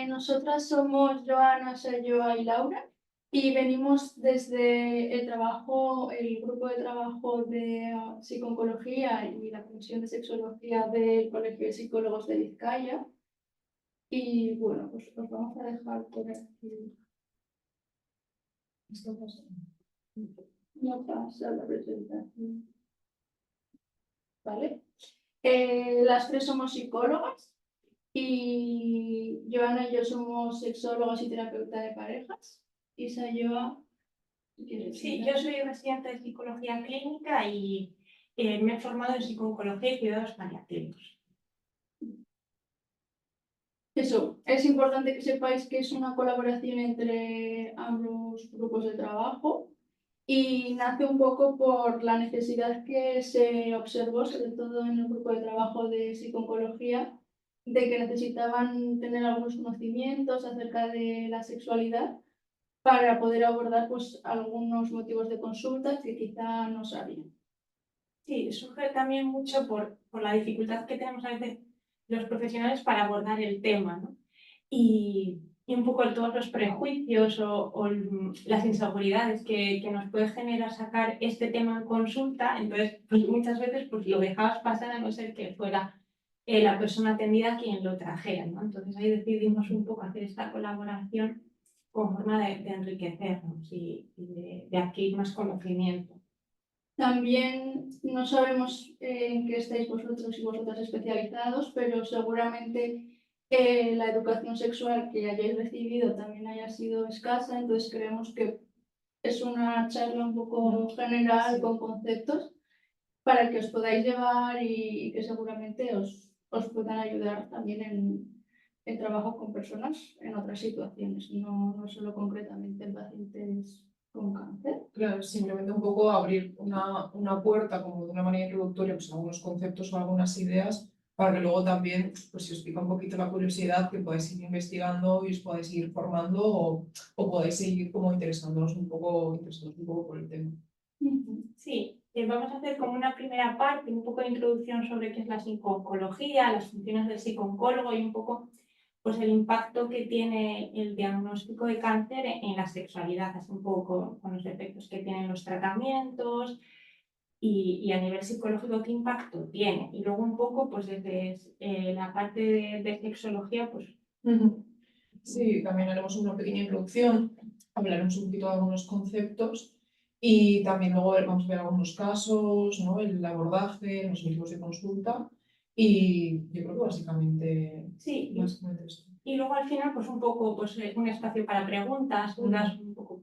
Nosotras somos Joana, Sayoa y Laura y venimos desde el grupo de trabajo de psiconcología y la comisión de sexología del Colegio de Psicólogos de Vizcaya. Y bueno, pues os vamos a dejar por aquí. Esto pasa. No pasa la presentación. ¿Vale? Las tres somos psicólogas y Joana y yo somos sexólogas y terapeuta de parejas. Y Sayoa, si quieres. Sí, yo soy residente de psicología clínica y me he formado en psicología y cuidados paliativos. Eso, es importante que sepáis que es una colaboración entre ambos grupos de trabajo y nace un poco por la necesidad que se observó, sobre todo en el grupo de trabajo de psiconcología, de que necesitaban tener algunos conocimientos acerca de la sexualidad para poder abordar pues, algunos motivos de consulta que quizá no sabían. Sí, surge también mucho por la dificultad que tenemos a veces los profesionales para abordar el tema, ¿no? Y un poco todos los prejuicios o las inseguridades que nos puede generar sacar este tema en consulta. Entonces, pues muchas veces pues, lo dejabas pasar a no ser que fuera la persona atendida quien lo trajera, ¿no? Entonces ahí decidimos un poco hacer esta colaboración con forma de enriquecernos y de adquirir más conocimiento. También no sabemos en qué estáis vosotros y vosotras especializados, pero seguramente la educación sexual que hayáis recibido también haya sido escasa, entonces creemos que es una charla un poco general con conceptos para que os podáis llevar y que seguramente os puedan ayudar también en trabajo con personas en otras situaciones, no solo concretamente en pacientes con cáncer. Claro, simplemente un poco abrir una puerta como de una manera introductoria, pues algunos conceptos o algunas ideas, para que luego también, pues si os pica un poquito la curiosidad, que podáis ir investigando y os podáis ir formando o podáis seguir como interesándonos un poco por el tema. Sí, vamos a hacer como una primera parte, un poco de introducción sobre qué es la psico-oncología, las funciones del psico-oncólogo y un poco pues, el impacto que tiene el diagnóstico de cáncer en la sexualidad, así un poco con los efectos que tienen los tratamientos y a nivel psicológico qué impacto tiene. Y luego un poco pues desde la parte de sexología pues... Sí, también haremos una pequeña introducción, hablaremos un poquito de algunos conceptos y también luego vamos a ver algunos casos, ¿no? El abordaje, los motivos de consulta y yo creo que básicamente, sí, básicamente esto. Y luego al final pues un poco pues, un espacio para preguntas, dudas, un poco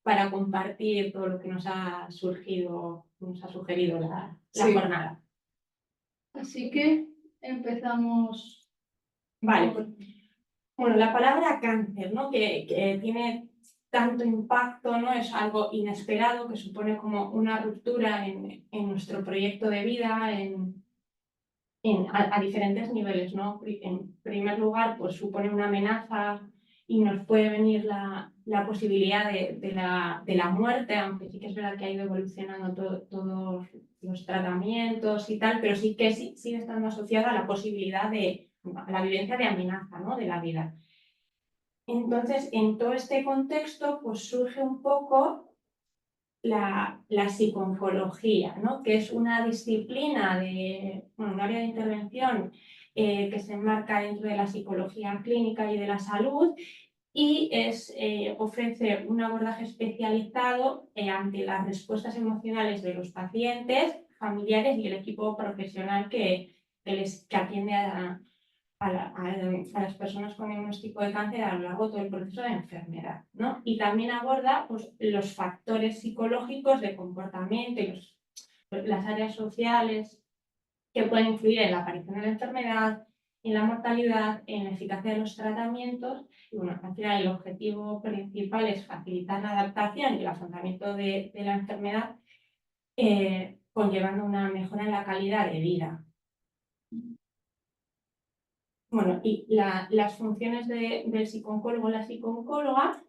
para compartir todo lo que nos ha surgido, nos ha sugerido la jornada. Así que empezamos. Vale. Bueno, la palabra cáncer, ¿no? que tiene tanto impacto, ¿no? Es algo inesperado que supone como una ruptura en nuestro proyecto de vida, a diferentes niveles, ¿no? En primer lugar, pues supone una amenaza y nos puede venir la posibilidad de la muerte, aunque sí que es verdad que ha ido evolucionando todos los tratamientos y tal, pero sí que sigue estando asociada a la posibilidad a la vivencia de amenaza, ¿no? De la vida. Entonces, en todo este contexto, pues surge un poco la psiconcología, ¿no? Que es una disciplina un área de intervención que se enmarca dentro de la psicología clínica y de la salud y ofrece un abordaje especializado ante las respuestas emocionales de los pacientes, familiares y el equipo profesional que atiende a las personas con diagnóstico de cáncer a lo largo de todo el proceso de enfermedad, ¿no? Y también aborda pues, los factores psicológicos de comportamiento y las áreas sociales que pueden influir en la aparición de la enfermedad, en la mortalidad, en la eficacia de los tratamientos. Y bueno, al final el objetivo principal es facilitar la adaptación y el afrontamiento de la enfermedad, conllevando una mejora en la calidad de vida. Bueno, y las funciones del psicooncólogo o la psicooncóloga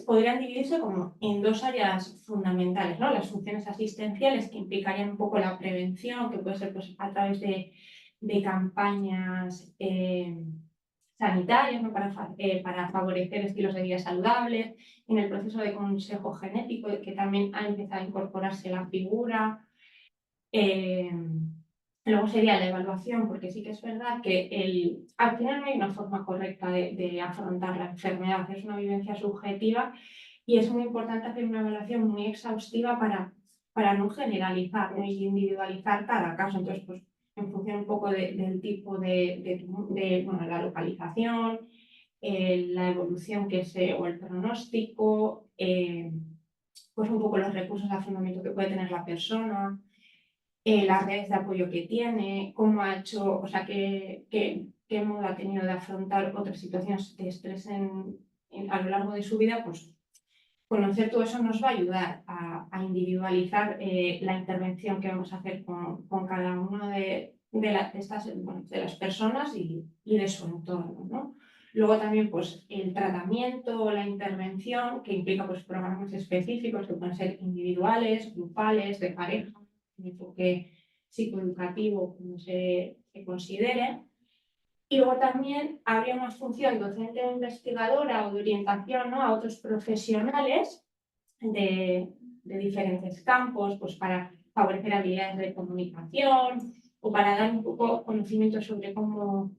podrían dividirse como en dos áreas fundamentales, ¿no? Las funciones asistenciales, que implicarían un poco la prevención, que puede ser pues, a través de campañas sanitarias, ¿no? Para favorecer estilos de vida saludables, en el proceso de consejo genético, que también ha empezado a incorporarse la figura. Luego sería la evaluación, porque sí que es verdad que al final no hay una forma correcta de afrontar la enfermedad, es una vivencia subjetiva y es muy importante hacer una evaluación muy exhaustiva para no generalizar, ¿no? Y individualizar cada caso. Entonces, pues en función un poco del tipo bueno, la localización, la evolución o el pronóstico, pues un poco los recursos de afrontamiento que puede tener la persona, las redes de apoyo que tiene, cómo ha hecho, o sea, qué modo ha tenido de afrontar otras situaciones de estrés a lo largo de su vida, pues conocer todo eso nos va a ayudar a individualizar la intervención que vamos a hacer con cada una de las personas y de su entorno, ¿no? Luego también pues, el tratamiento o la intervención, que implica pues, programas específicos que pueden ser individuales, grupales, de pareja, un enfoque psicoeducativo, como se considere. Y luego también habría una función docente o investigadora o de orientación, ¿no? A otros profesionales de diferentes campos, pues para favorecer habilidades de comunicación o para dar un poco conocimiento sobre cómo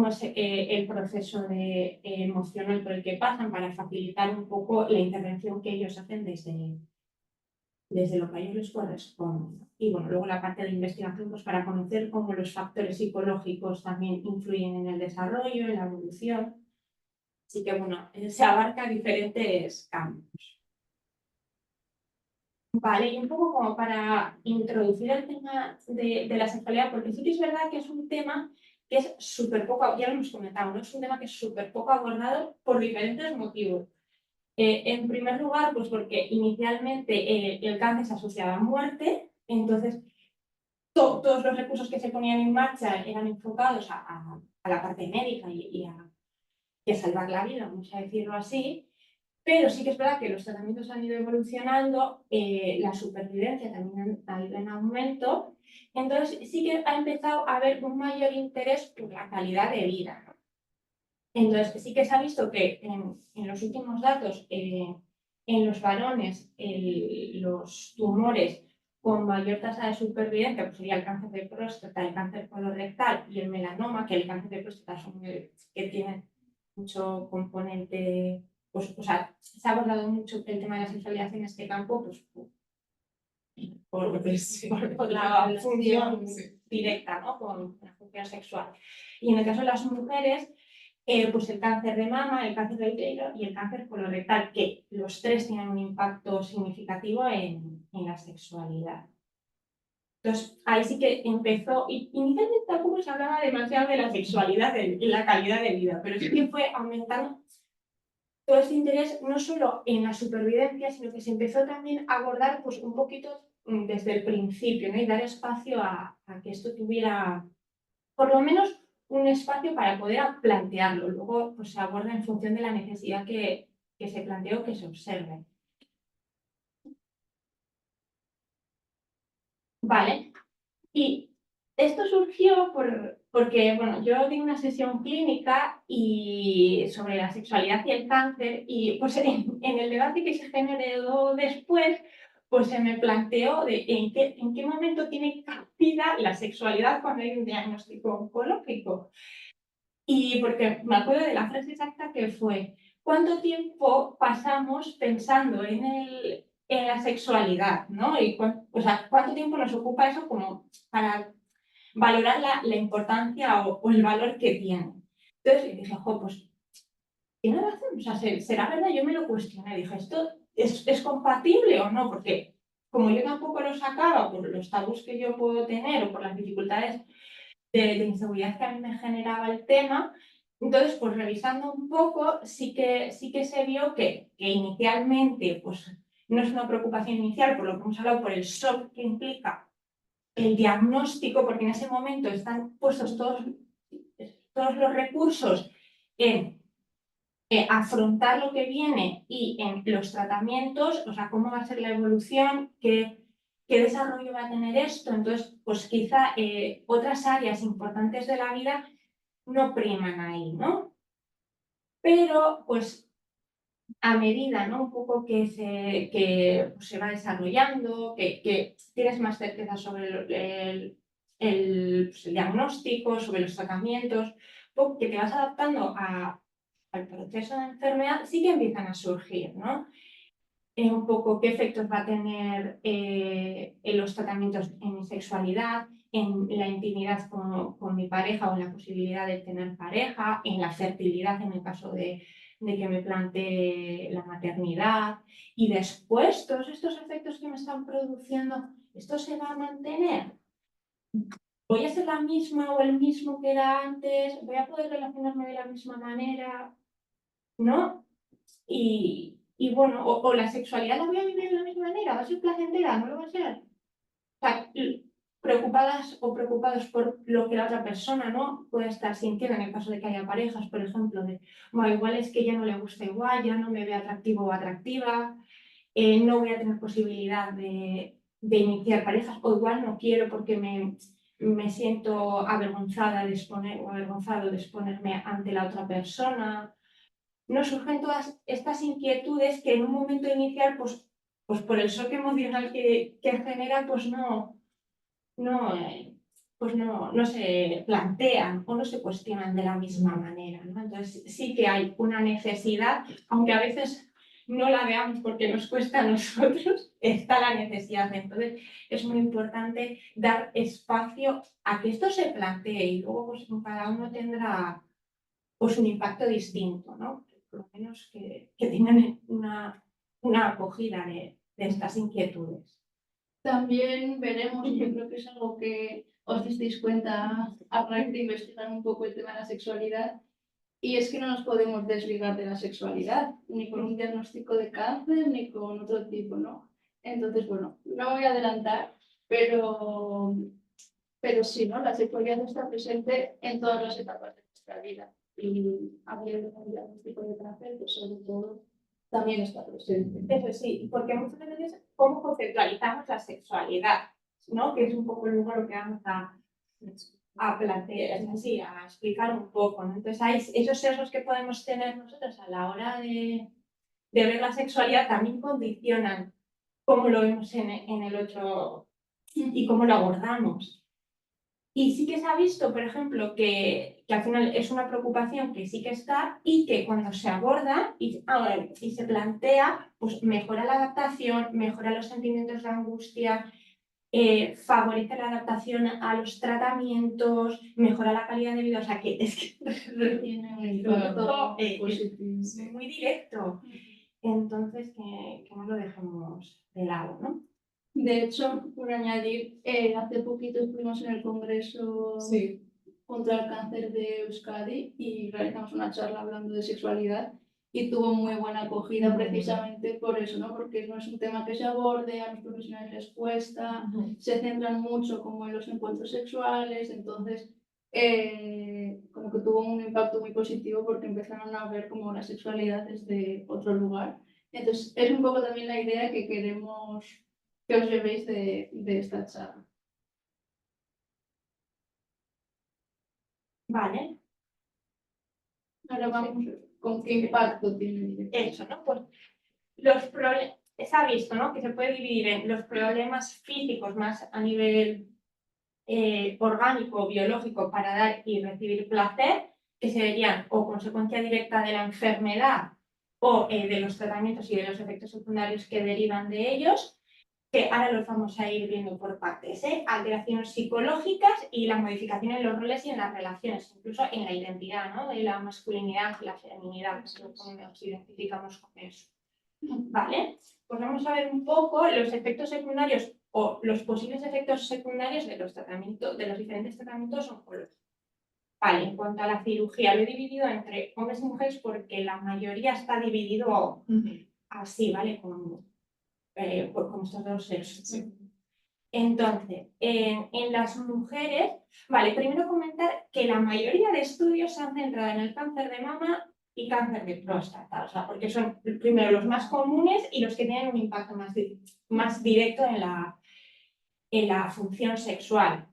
es el proceso emocional por el que pasan, para facilitar un poco la intervención que ellos hacen desde lo que a ellos les corresponde. Y bueno, luego la parte de investigación, pues para conocer cómo los factores psicológicos también influyen en el desarrollo, en la evolución. Así que bueno, se abarca diferentes campos. Vale, y un poco como para introducir el tema de la sexualidad, porque sí que es verdad que es un tema que es súper poco, ya lo hemos comentado, ¿no? Es un tema que es súper poco abordado por diferentes motivos. En primer lugar, pues porque inicialmente el cáncer se asociaba a muerte, entonces todos los recursos que se ponían en marcha eran enfocados a la parte médica y a salvar la vida, vamos a decirlo así. Pero sí que es verdad que los tratamientos han ido evolucionando, la supervivencia también ha ido en aumento, entonces sí que ha empezado a haber un mayor interés por la calidad de vida, ¿no? Entonces sí que se ha visto que en los últimos datos, en los varones, los tumores con mayor tasa de supervivencia, pues sería el cáncer de próstata, el cáncer colorectal y el melanoma, que el cáncer de próstata son que tienen mucho componente, pues, o sea, se ha abordado mucho el tema de la sexualidad en este campo, pues por la función directa, ¿no? Con la función sexual. Y en el caso de las mujeres, pues el cáncer de mama, el cáncer de útero y el cáncer colorectal, que los tres tienen un impacto significativo en la sexualidad. Entonces, ahí sí que empezó, y inicialmente tampoco se hablaba demasiado de la sexualidad y la calidad de vida, pero sí que fue aumentando todo este interés no solo en la supervivencia, sino que se empezó también a abordar pues, un poquito desde el principio, ¿no? Y dar espacio a que esto tuviera, por lo menos, un espacio para poder plantearlo. Luego pues, se aborda en función de la necesidad que se planteó, que se observe. Vale. Y esto surgió porque, bueno, yo di una sesión clínica sobre la sexualidad y el cáncer y pues en el debate que se generó después, pues se me planteó en qué momento tiene cabida la sexualidad cuando hay un diagnóstico oncológico. Y porque me acuerdo de la frase exacta que fue, ¿cuánto tiempo pasamos pensando en la sexualidad, ¿no? Y o sea, ¿cuánto tiempo nos ocupa eso como para valorar la importancia o el valor que tiene? Entonces dije, pues, ¿tiene razón? O sea, ¿será verdad? Yo me lo cuestioné, dije, ¿esto es compatible o no? Porque como yo tampoco lo sacaba por los tabús que yo puedo tener o por las dificultades de inseguridad que a mí me generaba el tema, entonces, pues revisando un poco, sí que se vio que inicialmente, pues no es una preocupación inicial, por lo que hemos hablado, por el shock que implica el diagnóstico, porque en ese momento están puestos todos los recursos en afrontar lo que viene y en los tratamientos, o sea, cómo va a ser la evolución, qué desarrollo va a tener esto. Entonces, pues quizá otras áreas importantes de la vida no priman ahí, ¿no? pero pues a medida, ¿no? Un poco que se va desarrollando, que tienes más certeza sobre el diagnóstico, sobre los tratamientos, que te vas adaptando al proceso de enfermedad, sí que empiezan a surgir, ¿no? Un poco qué efectos va a tener en los tratamientos en mi sexualidad, en la intimidad con mi pareja o en la posibilidad de tener pareja, en la fertilidad en el caso de que me plantee la maternidad. Y después, todos estos efectos que me están produciendo, ¿esto se va a mantener? ¿Voy a ser la misma o el mismo que era antes? ¿Voy a poder relacionarme de la misma manera? ¿No? Y bueno, o la sexualidad la voy a vivir de la misma manera, ¿va a ser placentera? ¿No lo va a ser? O sea, preocupadas o preocupados por lo que la otra persona, ¿no?, puede estar sintiendo en el caso de que haya parejas, por ejemplo, de, bueno, igual es que ya no le gusta igual, ya no me ve atractivo o atractiva, no voy a tener posibilidad de iniciar parejas, o igual no quiero porque me siento avergonzada de exponer o avergonzado de exponerme ante la otra persona. Nos surgen todas estas inquietudes que en un momento inicial, pues por el shock emocional que genera, pues no se plantean o no se cuestionan de la misma manera, ¿no? Entonces sí que hay una necesidad, aunque a veces no la veamos porque nos cuesta a nosotros, está la necesidad. Entonces es muy importante dar espacio a que esto se plantee y luego pues cada uno tendrá pues un impacto distinto, ¿no? Por lo menos que tengan una acogida de estas inquietudes. También veremos, y yo creo que es algo que os disteis cuenta a raíz de investigar un poco el tema de la sexualidad, y es que no nos podemos desligar de la sexualidad, ni con un diagnóstico de cáncer, ni con otro tipo, ¿no? Entonces, bueno, no voy a adelantar, pero sí, ¿no? La sexualidad está presente en todas las etapas de nuestra vida. Y hablando de un diagnóstico de cáncer, pues sobre todo también está presente. Eso sí, porque muchas veces cómo conceptualizamos la sexualidad, ¿no? Que es un poco luego lo que vamos a plantear, así, a explicar un poco, ¿no? Entonces hay esos sesgos que podemos tener nosotros a la hora de ver la sexualidad también condicionan cómo lo vemos en el otro y cómo lo abordamos. Y sí que se ha visto, por ejemplo, que al final es una preocupación que sí que está y que cuando se aborda y se plantea, pues mejora la adaptación, mejora los sentimientos de angustia, favorece la adaptación a los tratamientos, mejora la calidad de vida. O sea que es que tiene un impacto positivo. muy directo. Entonces, que no lo dejemos de lado, ¿no? De hecho, por añadir, hace poquito estuvimos en el Congreso Sí. contra el Cáncer de Euskadi y realizamos una charla hablando de sexualidad y tuvo muy buena acogida precisamente por eso, ¿no? Porque no es un tema que se aborde, a los profesionales les cuesta, se centran mucho como en los encuentros sexuales, entonces como que tuvo un impacto muy positivo porque empezaron a ver como la sexualidad desde otro lugar. Entonces es un poco también la idea que queremos que os llevéis de esta charla. Vale. Ahora vamos con qué impacto tiene. Eso, ¿no? Pues se ha visto, ¿no?, que se puede dividir en los problemas físicos más a nivel orgánico, biológico, para dar y recibir placer, que serían o consecuencia directa de la enfermedad o de los tratamientos y de los efectos secundarios que derivan de ellos, que ahora los vamos a ir viendo por partes, alteraciones psicológicas y la modificación en los roles y en las relaciones, incluso en la identidad, ¿no?, de la masculinidad y la feminidad, cómo nos identificamos con eso. Vale, pues vamos a ver un poco los efectos secundarios o los posibles efectos secundarios de los tratamientos, de los diferentes tratamientos oncológicos. Vale, en cuanto a la cirugía, lo he dividido entre hombres y mujeres porque la mayoría está dividido así, ¿vale? Con estos dos sexos. Sí. Entonces, en las mujeres, vale, primero comentar que la mayoría de estudios se han centrado en el cáncer de mama y cáncer de próstata, o sea, porque son primero los más comunes y los que tienen un impacto más directo en la función sexual.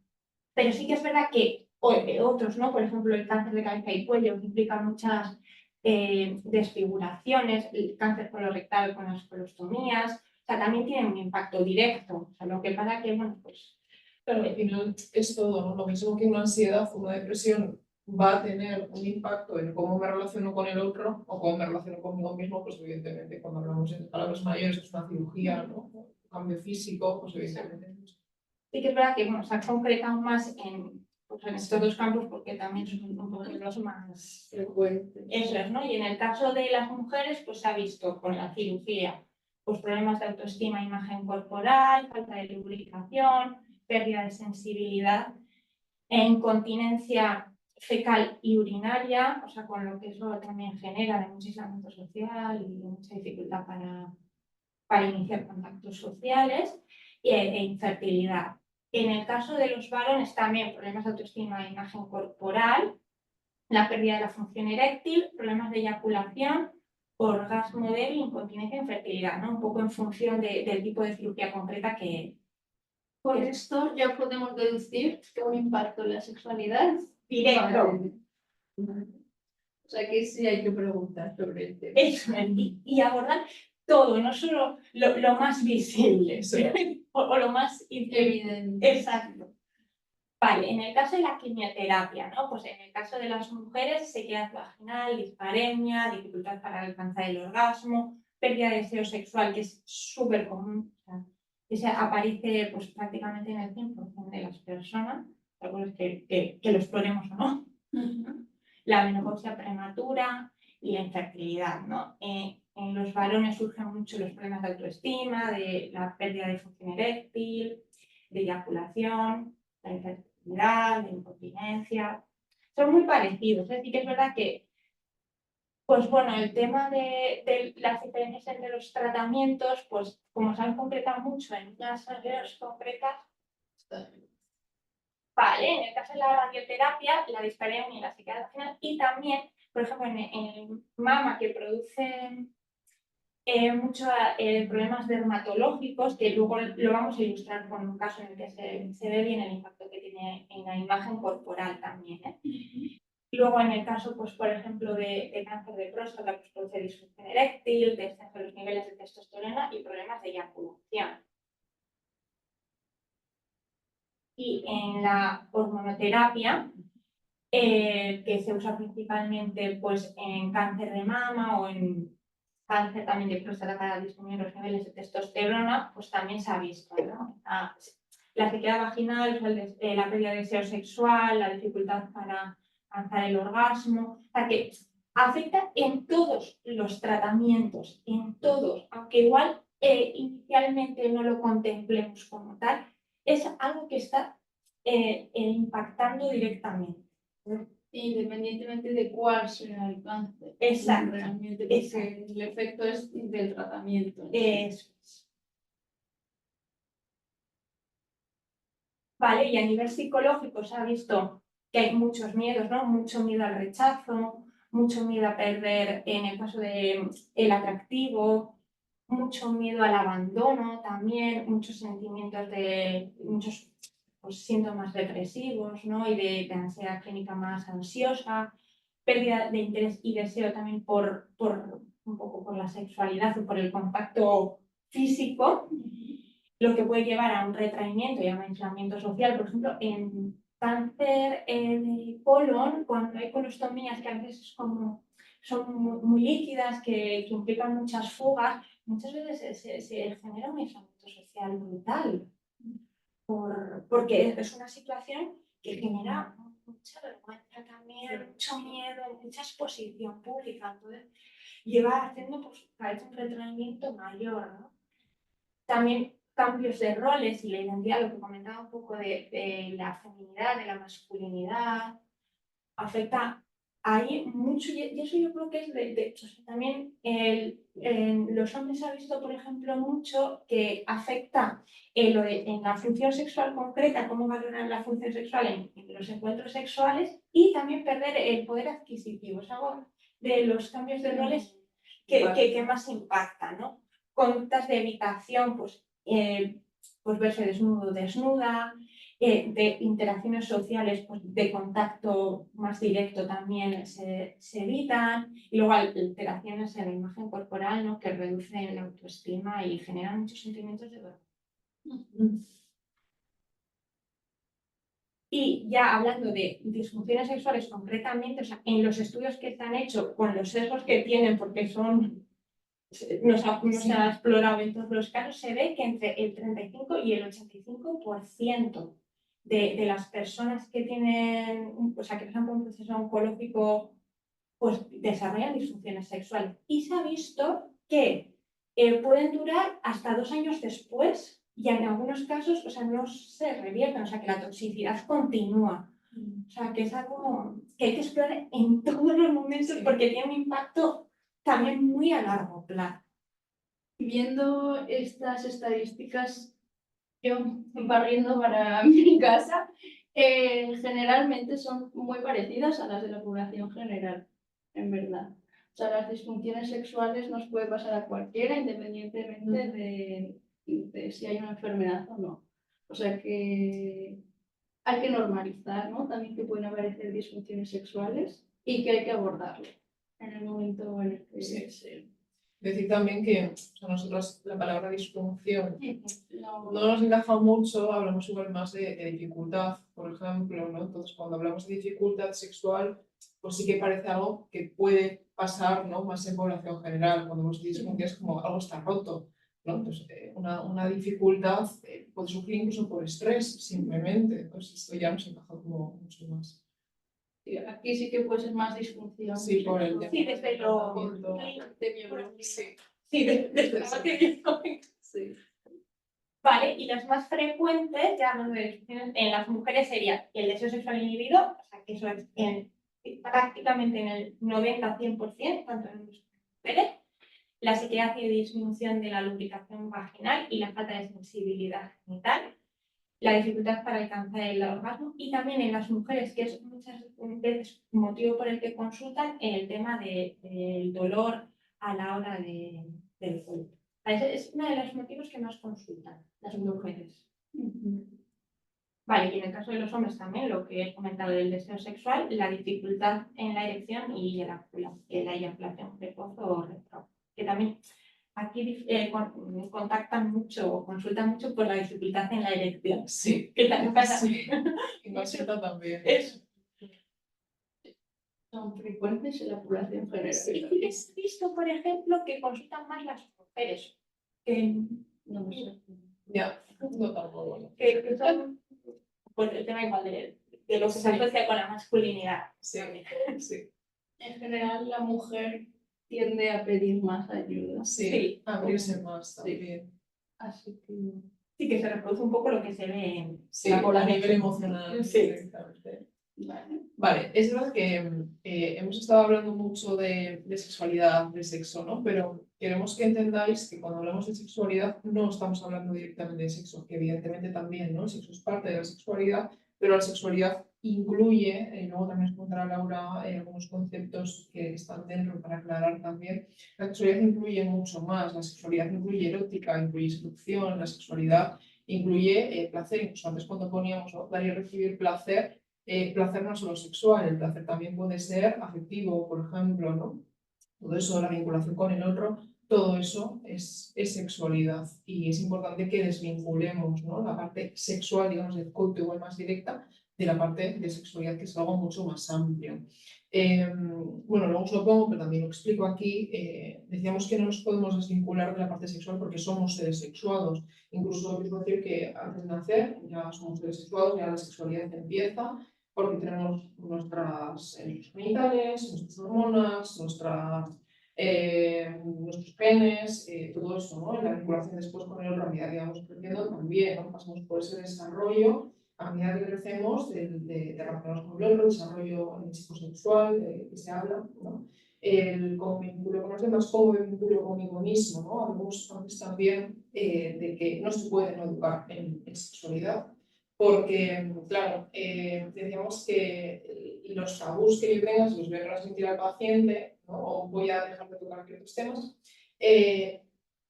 Pero sí que es verdad que otros, ¿no? Por ejemplo, el cáncer de cabeza y cuello, que implica muchas desfiguraciones, el cáncer colorectal con las colostomías, o sea, también tienen un impacto directo. O sea, lo que pasa que, bueno, pues... Pero al final es todo, ¿no? Lo mismo que una ansiedad o una depresión va a tener un impacto en cómo me relaciono con el otro o cómo me relaciono conmigo mismo, pues evidentemente cuando hablamos en palabras mayores es una cirugía, ¿no? Un cambio físico, pues evidentemente. Sí que es verdad que bueno, se ha concretado más pues en estos dos campos porque también son un poco los más frecuentes. esos, ¿no? Y en el caso de las mujeres, pues se ha visto con la cirugía, pues problemas de autoestima, imagen corporal, falta de lubricación, pérdida de sensibilidad, incontinencia fecal y urinaria, o sea, con lo que eso también genera de mucho aislamiento social y mucha dificultad para iniciar contactos sociales e infertilidad. En el caso de los varones también problemas de autoestima e imagen corporal, la pérdida de la función eréctil, problemas de eyaculación, orgasmo débil, incontinencia e infertilidad, ¿no? Un poco en función del tipo de cirugía concreta que... Con esto ya podemos deducir que un impacto en la sexualidad Directo. Vale. O sea que sí hay que preguntar sobre el tema. Eso, y abordar todo, no solo lo más visible o lo más Evidente. Exacto. Vale, en el caso de la quimioterapia, ¿no? Pues en el caso de las mujeres, sequedad vaginal, dispareunia, dificultad para alcanzar el orgasmo, pérdida de deseo sexual, que es súper común, o sea, que aparece pues, prácticamente en el 100% de las personas, pues, que lo exploremos o no. La menopausia prematura y la infertilidad, ¿no? En los varones surgen mucho los problemas de autoestima, de la pérdida de función eréctil, de eyaculación, la infertilidad, la incontinencia. Son muy parecidos, es decir, que es verdad que, pues bueno, el tema de las diferencias entre los tratamientos, pues como se han concretado mucho en unas áreas concretas, vale, en el caso de la radioterapia, la dispareunia y la sequedad vaginal, y también, por ejemplo, en mama que produce muchos problemas dermatológicos, que luego lo vamos a ilustrar con un caso en el que se ve bien el impacto que tiene en la imagen corporal también. Luego, en el caso, pues, por ejemplo, de cáncer de próstata, pues produce disfunción eréctil, descenso de los niveles de testosterona y problemas de eyaculación. Y en la hormonoterapia, que se usa principalmente pues, en cáncer de mama o en cáncer también de próstata para disminuir los niveles de testosterona, pues también se ha visto, ¿no? La sequedad vaginal, la pérdida de deseo sexual, la dificultad para alcanzar el orgasmo, o sea que afecta en todos los tratamientos, en todos, aunque igual inicialmente no lo contemplemos como tal, es algo que está impactando directamente. Independientemente de cuál sea el cáncer. Exacto. Realmente, porque el efecto es del tratamiento. Eso es. Vale, y a nivel psicológico se ha visto que hay muchos miedos, ¿no? Mucho miedo al rechazo, mucho miedo a perder, en el caso del atractivo, mucho miedo al abandono también, muchos sentimientos muchos pues, síntomas depresivos, ¿no? Y de ansiedad clínica más ansiosa, pérdida de interés y deseo también por un poco por la sexualidad o por el contacto físico, lo que puede llevar a un retraimiento y a un aislamiento social. Por ejemplo, en cáncer de colon, cuando hay colostomías que a veces son muy líquidas, que implican muchas fugas, muchas veces se genera un aislamiento social brutal, porque es una situación que genera mucha vergüenza también, mucho miedo, mucha exposición pública. Entonces, lleva haciendo pues, cada vez un retraimiento mayor, ¿no? También cambios de roles y la identidad, lo que comentaba un poco de la feminidad, de la masculinidad, afecta ahí mucho y eso yo creo que es o sea, también en los hombres se ha visto, por ejemplo, mucho que afecta en la función sexual concreta, cómo valoran la función sexual en los encuentros sexuales y también perder el poder adquisitivo. Es algo de los cambios de roles que más impactan, ¿no? Conductas de evitación, pues verse desnudo, desnuda, de interacciones sociales, pues, de contacto más directo también se evitan, y luego alteraciones en la imagen corporal, ¿no? Que reducen la autoestima y generan muchos sentimientos de vergüenza. Y ya hablando de disfunciones sexuales concretamente, o sea, en los estudios que se han hecho con los sesgos que tienen, porque no se ha explorado en todos los casos, se ve que entre el 35 y el 85% de las personas que tienen, o sea, que pasan por un proceso oncológico, pues desarrollan disfunciones sexuales. Y se ha visto que pueden durar hasta 2 años después y en algunos casos, o sea, no se revierten, o sea, que la toxicidad continúa. O sea, que es algo que hay que explorar en todos los momentos porque tiene un impacto también muy a largo plazo. Viendo estas estadísticas, yo barriendo para mi casa, generalmente son muy parecidas a las de la población general, en verdad. O sea, las disfunciones sexuales nos puede pasar a cualquiera, independientemente de si hay una enfermedad o no. O sea que hay que normalizar, ¿no? También que pueden aparecer disfunciones sexuales y que hay que abordarlo en el momento en el que Sí. Decir también que, o sea, nosotros la palabra disfunción no no nos encaja mucho, hablamos igual más de dificultad, por ejemplo, ¿no? Entonces, cuando hablamos de dificultad sexual, pues sí que parece algo que puede pasar, ¿no? Más en población general, cuando hablamos de disfunción es como algo está roto, ¿no? Entonces, una dificultad puede surgir incluso por estrés, simplemente, entonces esto ya nos encaja como mucho más. aquí sí que puede ser más disfunción. Sí, por el Sí, desde lo... de miembro. Sí, desde la Sí. Vale, y las más frecuentes, ya hablando de disfunciones, en las mujeres sería el deseo sexual inhibido, o sea, que eso es prácticamente en el 90-100%, tanto en hombres como en mujeres, la sequedad y disminución de la lubricación vaginal y la falta de sensibilidad genital, la dificultad para alcanzar el orgasmo, y también en las mujeres, que es muchas veces motivo por el que consultan, el tema del dolor a la hora del coito. Es uno de los motivos que más consultan las mujeres. Vale, y en el caso de los hombres también, lo que he comentado del deseo sexual, la dificultad en la erección y la eyaculación precoz o retrógrada, que también aquí contactan mucho o consultan mucho por la dificultad en la erección. Sí, que también pasa. Sí. Y consulta también. Es, Son frecuentes en la población general. sí, es visto, por ejemplo, que consultan más las mujeres. No lo sé. Ya, no tampoco. Que son, pues el tema igual de lo que se asocia con la masculinidad. Sí, sí. En general, la mujer tiende a pedir más ayuda. Sí, abrirse más también. Así que Sí, que se reproduce un poco lo que se ve en Sí, la a población. nivel emocional. Sí. Directamente. vale. Vale, es verdad que hemos estado hablando mucho de sexualidad, de sexo, ¿no? Pero queremos que entendáis que cuando hablamos de sexualidad no estamos hablando directamente de sexo, que evidentemente también, ¿no? El sexo es parte de la sexualidad, pero la sexualidad incluye, luego también os contará Laura algunos conceptos que están dentro para aclarar también, la sexualidad incluye mucho más, la sexualidad incluye erótica, incluye seducción, la sexualidad incluye placer, incluso antes cuando poníamos dar y recibir placer, placer no solo sexual, el placer también puede ser afectivo, por ejemplo, ¿no? Todo eso, la vinculación con el otro, todo eso es sexualidad y es importante que desvinculemos, ¿no? La parte sexual, digamos, del coito igual más directa, de la parte de sexualidad, que es algo mucho más amplio. Bueno, luego os lo pongo, pero también lo explico aquí. Decíamos que no nos podemos desvincular de la parte sexual porque somos seres sexuados. Incluso es decir que antes de nacer ya somos seres sexuados, ya la sexualidad empieza, porque tenemos nuestros genitales, nuestras hormonas, nuestros genes, todo eso, ¿no? Y la vinculación después con el otro, a medida que vamos creciendo, también, ¿no? Pasamos por ese desarrollo, a medida que crecemos, de relacionarnos con el otro, desarrollo psicosexual, que se habla, ¿no? Cómo me vinculo con los demás, cómo me vinculo conmigo mismo, ¿no? Hablamos antes también de que no se puede no educar en sexualidad, porque, claro, decíamos que los tabús que yo tenga, si los voy a transmitir al paciente, ¿no? O voy a dejar de tocar ciertos temas,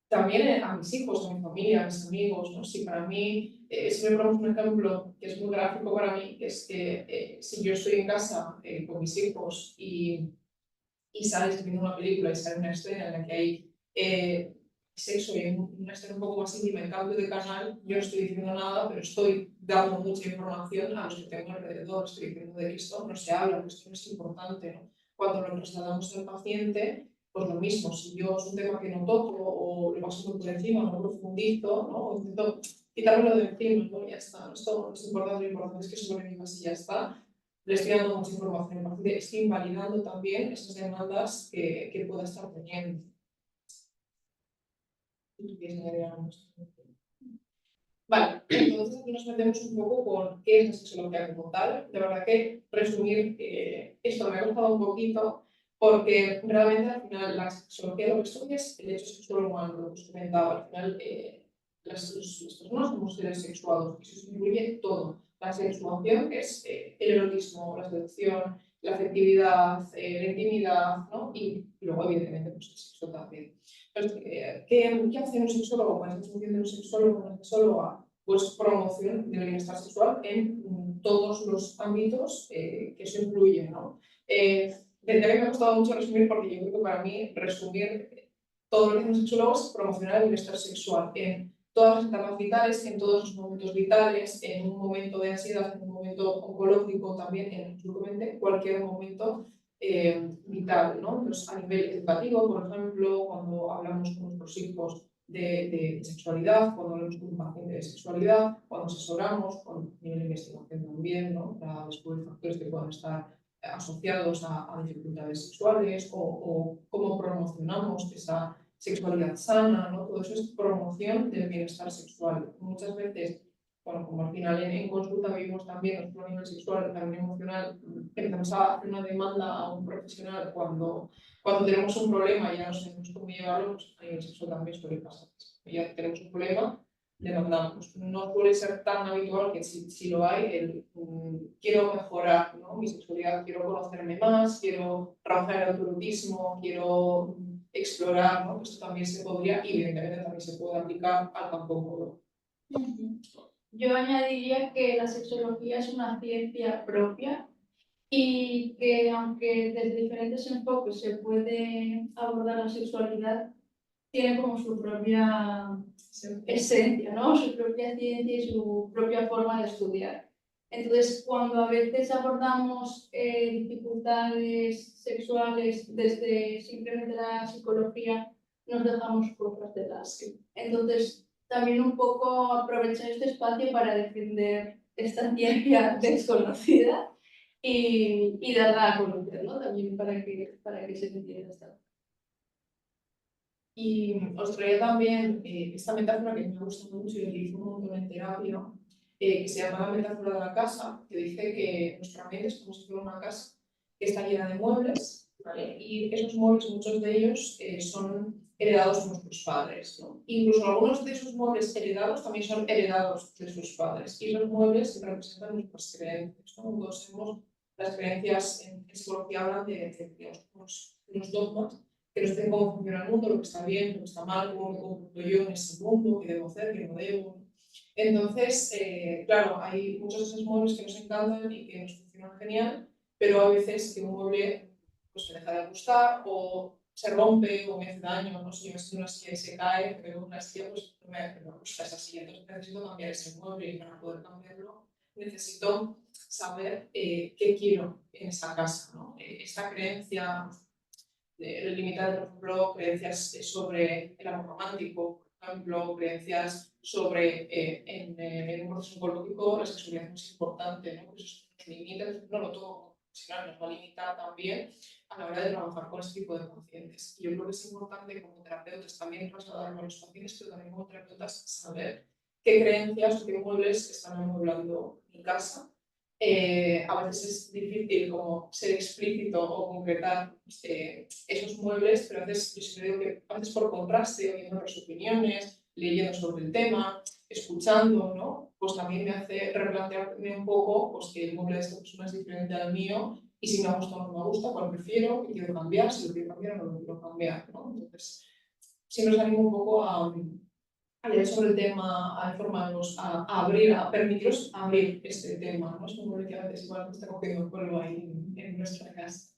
también a mis hijos, a mi familia, a mis amigos, ¿no? Si para mí, siempre ponemos un ejemplo que es muy gráfico para mí, que es que si yo estoy en casa con mis hijos y sales viendo una película y sale una escena en la que hay sexo y una escena un poco más íntima en cambio de canal, yo no estoy diciendo nada, pero estoy dando mucha información a los que tengo alrededor, estoy diciendo de esto no se habla, que esto no es importante, ¿no? Cuando lo trasladamos al paciente, pues lo mismo, si yo es un tema que no toco o lo paso por encima, no profundizo, ¿no? O intento quitármelo de encima, ¿no? Ya está, esto no es importante, lo importante es que sobrevivas y ya está. Le estoy dando mucha información al paciente, estoy invalidando también esas demandas que pueda estar teniendo. Vale, entonces aquí nos metemos un poco con qué es la sexología como tal. De verdad que resumir esto me ha costado un poquito porque realmente al final la sexología lo que estudia es el hecho sexual humano, lo que os comentaba. Al final las personas somos seres sexuados y eso incluye todo. La sexuación, que es el erotismo, la seducción, la afectividad, la intimidad, ¿no? Y luego evidentemente pues, el sexo también. ¿Qué hace un sexólogo? ¿Cuál es la función de un sexólogo o una sexóloga? Pues promoción del bienestar sexual en todos los ámbitos que eso incluye, ¿no? Desde que me ha costado mucho resumir porque yo creo que para mí resumir todo lo que hace un sexólogo es promocionar el bienestar sexual en todas las etapas vitales, en todos los momentos vitales, en un momento de ansiedad, en un momento oncológico, también en absolutamente cualquier momento vital, ¿no? Entonces, a nivel educativo, por ejemplo, cuando hablamos con nuestros hijos de sexualidad, cuando hablamos con un paciente de sexualidad, cuando asesoramos, con nivel de investigación también, ¿no? Para descubrir factores que puedan estar asociados a dificultades sexuales o cómo promocionamos esa sexualidad sana, ¿no? Todo eso es promoción del bienestar sexual. Muchas veces, bueno, como al final en consulta vivimos también, no solo a nivel sexual, también emocional, empezamos a hacer una demanda a un profesional cuando tenemos un problema y ya no sabemos cómo llevarlo, pues a nivel sexual también suele pasar. Ya tenemos un problema, demandamos. No suele ser tan habitual que si lo hay, quiero mejorar, ¿no? Mi sexualidad, quiero conocerme más, quiero trabajar el autoerotismo, quiero explorar, ¿no? Esto también se podría y evidentemente también se puede aplicar al campo oncológico. Yo añadiría que la sexología es una ciencia propia y que aunque desde diferentes enfoques se puede abordar la sexualidad, tiene como su propia esencia, ¿no? Su propia ciencia y su propia forma de estudiar. Entonces, cuando a veces abordamos dificultades sexuales desde simplemente la psicología, nos dejamos cosas de las. Entonces, también un poco aprovechar este espacio para defender esta ciencia desconocida y darla a conocer, ¿no? También para que se entienda esta. Y os traía también esta metáfora que me gusta mucho y utilizo un montón en terapia, que se llama la metáfora de la casa, que dice que nuestra mente es como si fuera una casa que está llena de muebles, ¿vale? Y esos muebles, muchos de ellos son heredados de nuestros padres, ¿no? Incluso algunos de esos muebles heredados también son heredados de sus padres. Y esos muebles representan nuestras creencias, ¿no? Todos tenemos las creencias en psicología hablan de unos dogmas que nos dicen cómo funciona el mundo, lo que está bien, lo que está mal, cómo me comporto yo en ese mundo, qué debo hacer, qué no debo. Entonces, claro, hay muchos de esos muebles que nos encantan y que nos funcionan genial, pero a veces que un mueble pues, me deja de gustar o se rompe o me hace daño, no sé, yo estoy en una silla y se cae, pero una silla pues no me gusta esa silla, entonces necesito cambiar ese mueble y para poder cambiarlo necesito saber qué quiero en esa casa, ¿no? Esta creencia limitar, por ejemplo, creencias sobre el amor romántico, por ejemplo, creencias sobre en un proceso oncológico la sexualidad no es importante, ¿no? Pues eso nos limita, no lo todo como profesional, nos va a limitar también a la hora de trabajar con este tipo de pacientes. Y yo creo que es importante como terapeutas también trasladarlo a los pacientes, pero también como terapeutas saber qué creencias o qué muebles están amueblando mi casa. A veces es difícil como ser explícito o concretar esos muebles, pero a veces yo siempre digo que a veces por contraste, oyendo otras opiniones, leyendo sobre el tema, escuchando, ¿no? Pues también me hace replantearme un poco pues, que el mueble de esta persona es diferente al mío y si me gusta o no me gusta, cuál prefiero, qué quiero cambiar, si lo quiero cambiar o no lo quiero cambiar, ¿no? Entonces, sí nos anima un poco a leer sobre el tema, a informarnos, a abrir, a permitiros abrir este tema, ¿no? Es como que a veces igual nos está cogiendo polvo ahí en nuestra casa.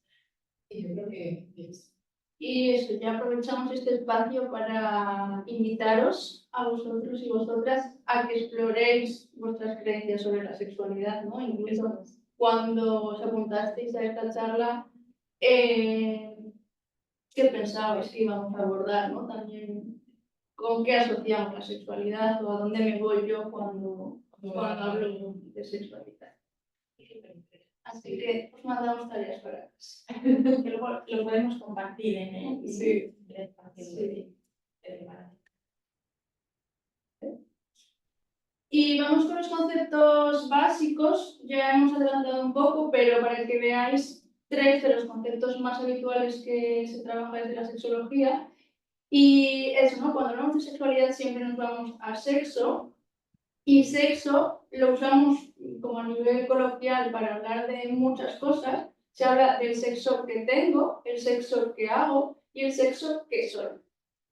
Y yo creo que es. Y eso, ya aprovechamos este espacio para invitaros a vosotros y vosotras a que exploréis vuestras creencias sobre la sexualidad, ¿no? Incluso cuando os apuntasteis a esta charla, ¿qué pensabais que íbamos a abordar, ¿no? También, ¿con qué asociamos la sexualidad o a dónde me voy yo cuando hablo de sexualidad? Así que os mandamos tareas para casa. Que luego lo podemos compartir en el espacio de debate. Y vamos con los conceptos básicos. Ya hemos adelantado un poco, pero para que veáis 3 de los conceptos más habituales que se trabaja desde la sexología. Y eso, ¿no? Cuando hablamos de sexualidad siempre nos vamos a sexo. Y sexo lo usamos como a nivel coloquial para hablar de muchas cosas. Se habla del sexo que tengo, el sexo que hago y el sexo que soy.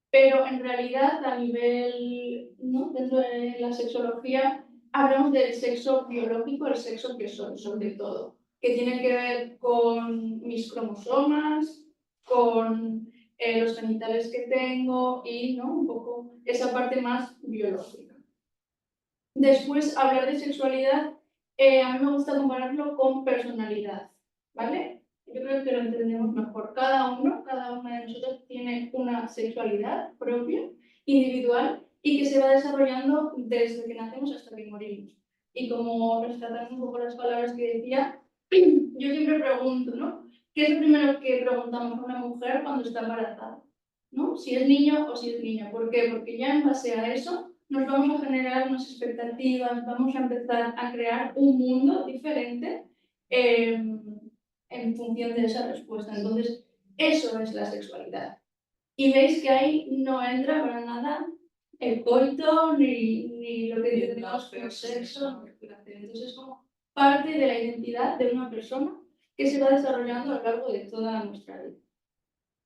Pero en realidad, a nivel, ¿no? Dentro de la sexología, hablamos del sexo biológico, el sexo que soy, sobre todo, que tiene que ver con mis cromosomas, con los genitales que tengo y, ¿no? Un poco esa parte más biológica. Después, hablar de sexualidad, a mí me gusta compararlo con personalidad, ¿vale? Yo creo que lo entendemos mejor. Cada una de nosotros tiene una sexualidad propia, individual, y que se va desarrollando desde que nacemos hasta que morimos. Y como rescatando un poco las palabras que decía, yo siempre pregunto, ¿no? ¿Qué es lo primero que preguntamos a una mujer cuando está embarazada? ¿No? Si es niño o si es niña. ¿Por qué? Porque ya en base a eso nos vamos a generar unas expectativas, vamos a empezar a crear un mundo diferente en función de esa respuesta. Entonces, eso es la sexualidad. Y veis que ahí no entra para nada el coito ni lo que tenemos por sexo. Entonces, es como parte de la identidad de una persona que se va desarrollando a lo largo de toda nuestra vida.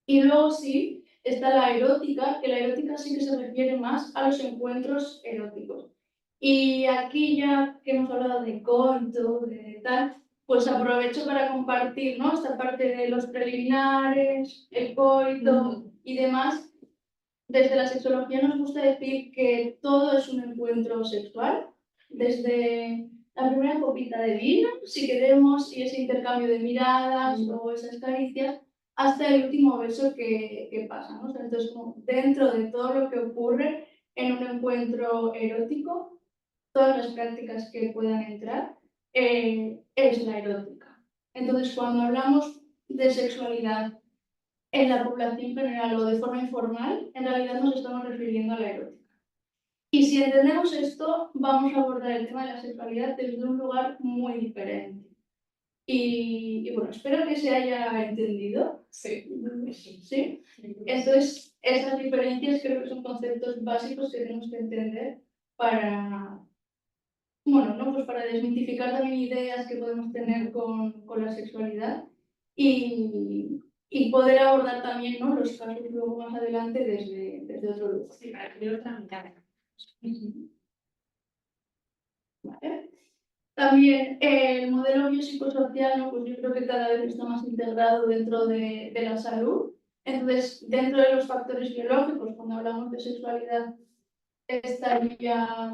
Y luego sí, está la erótica, que la erótica sí que se refiere más a los encuentros eróticos. Y aquí ya que hemos hablado de coito, de tal, pues aprovecho para compartir, ¿no? Esta parte de los preliminares, el coito y demás. Desde la sexología nos gusta decir que todo es un encuentro sexual, desde la primera copita de vino, si queremos, y ese intercambio de miradas o esas caricias, hasta el último beso que pasa, ¿no? Entonces, como dentro de todo lo que ocurre en un encuentro erótico, todas las prácticas que puedan entrar, es la erótica. Entonces, cuando hablamos de sexualidad en la población general o de forma informal, en realidad nos estamos refiriendo a la erótica. Y si entendemos esto, vamos a abordar el tema de la sexualidad desde un lugar muy diferente. Y bueno, espero que se haya entendido. Sí. ¿Sí? Entonces, esas diferencias creo que son conceptos básicos que tenemos que entender para, bueno, ¿no? Pues para desmitificar también ideas que podemos tener con la sexualidad y poder abordar también, ¿no? Los casos luego más adelante desde otro lugar. Sí, para que otra mitad. ¿Vale? También el modelo biopsicosocial, ¿no? Pues yo creo que cada vez está más integrado dentro de la salud. Entonces, dentro de los factores biológicos, cuando hablamos de sexualidad, estaría,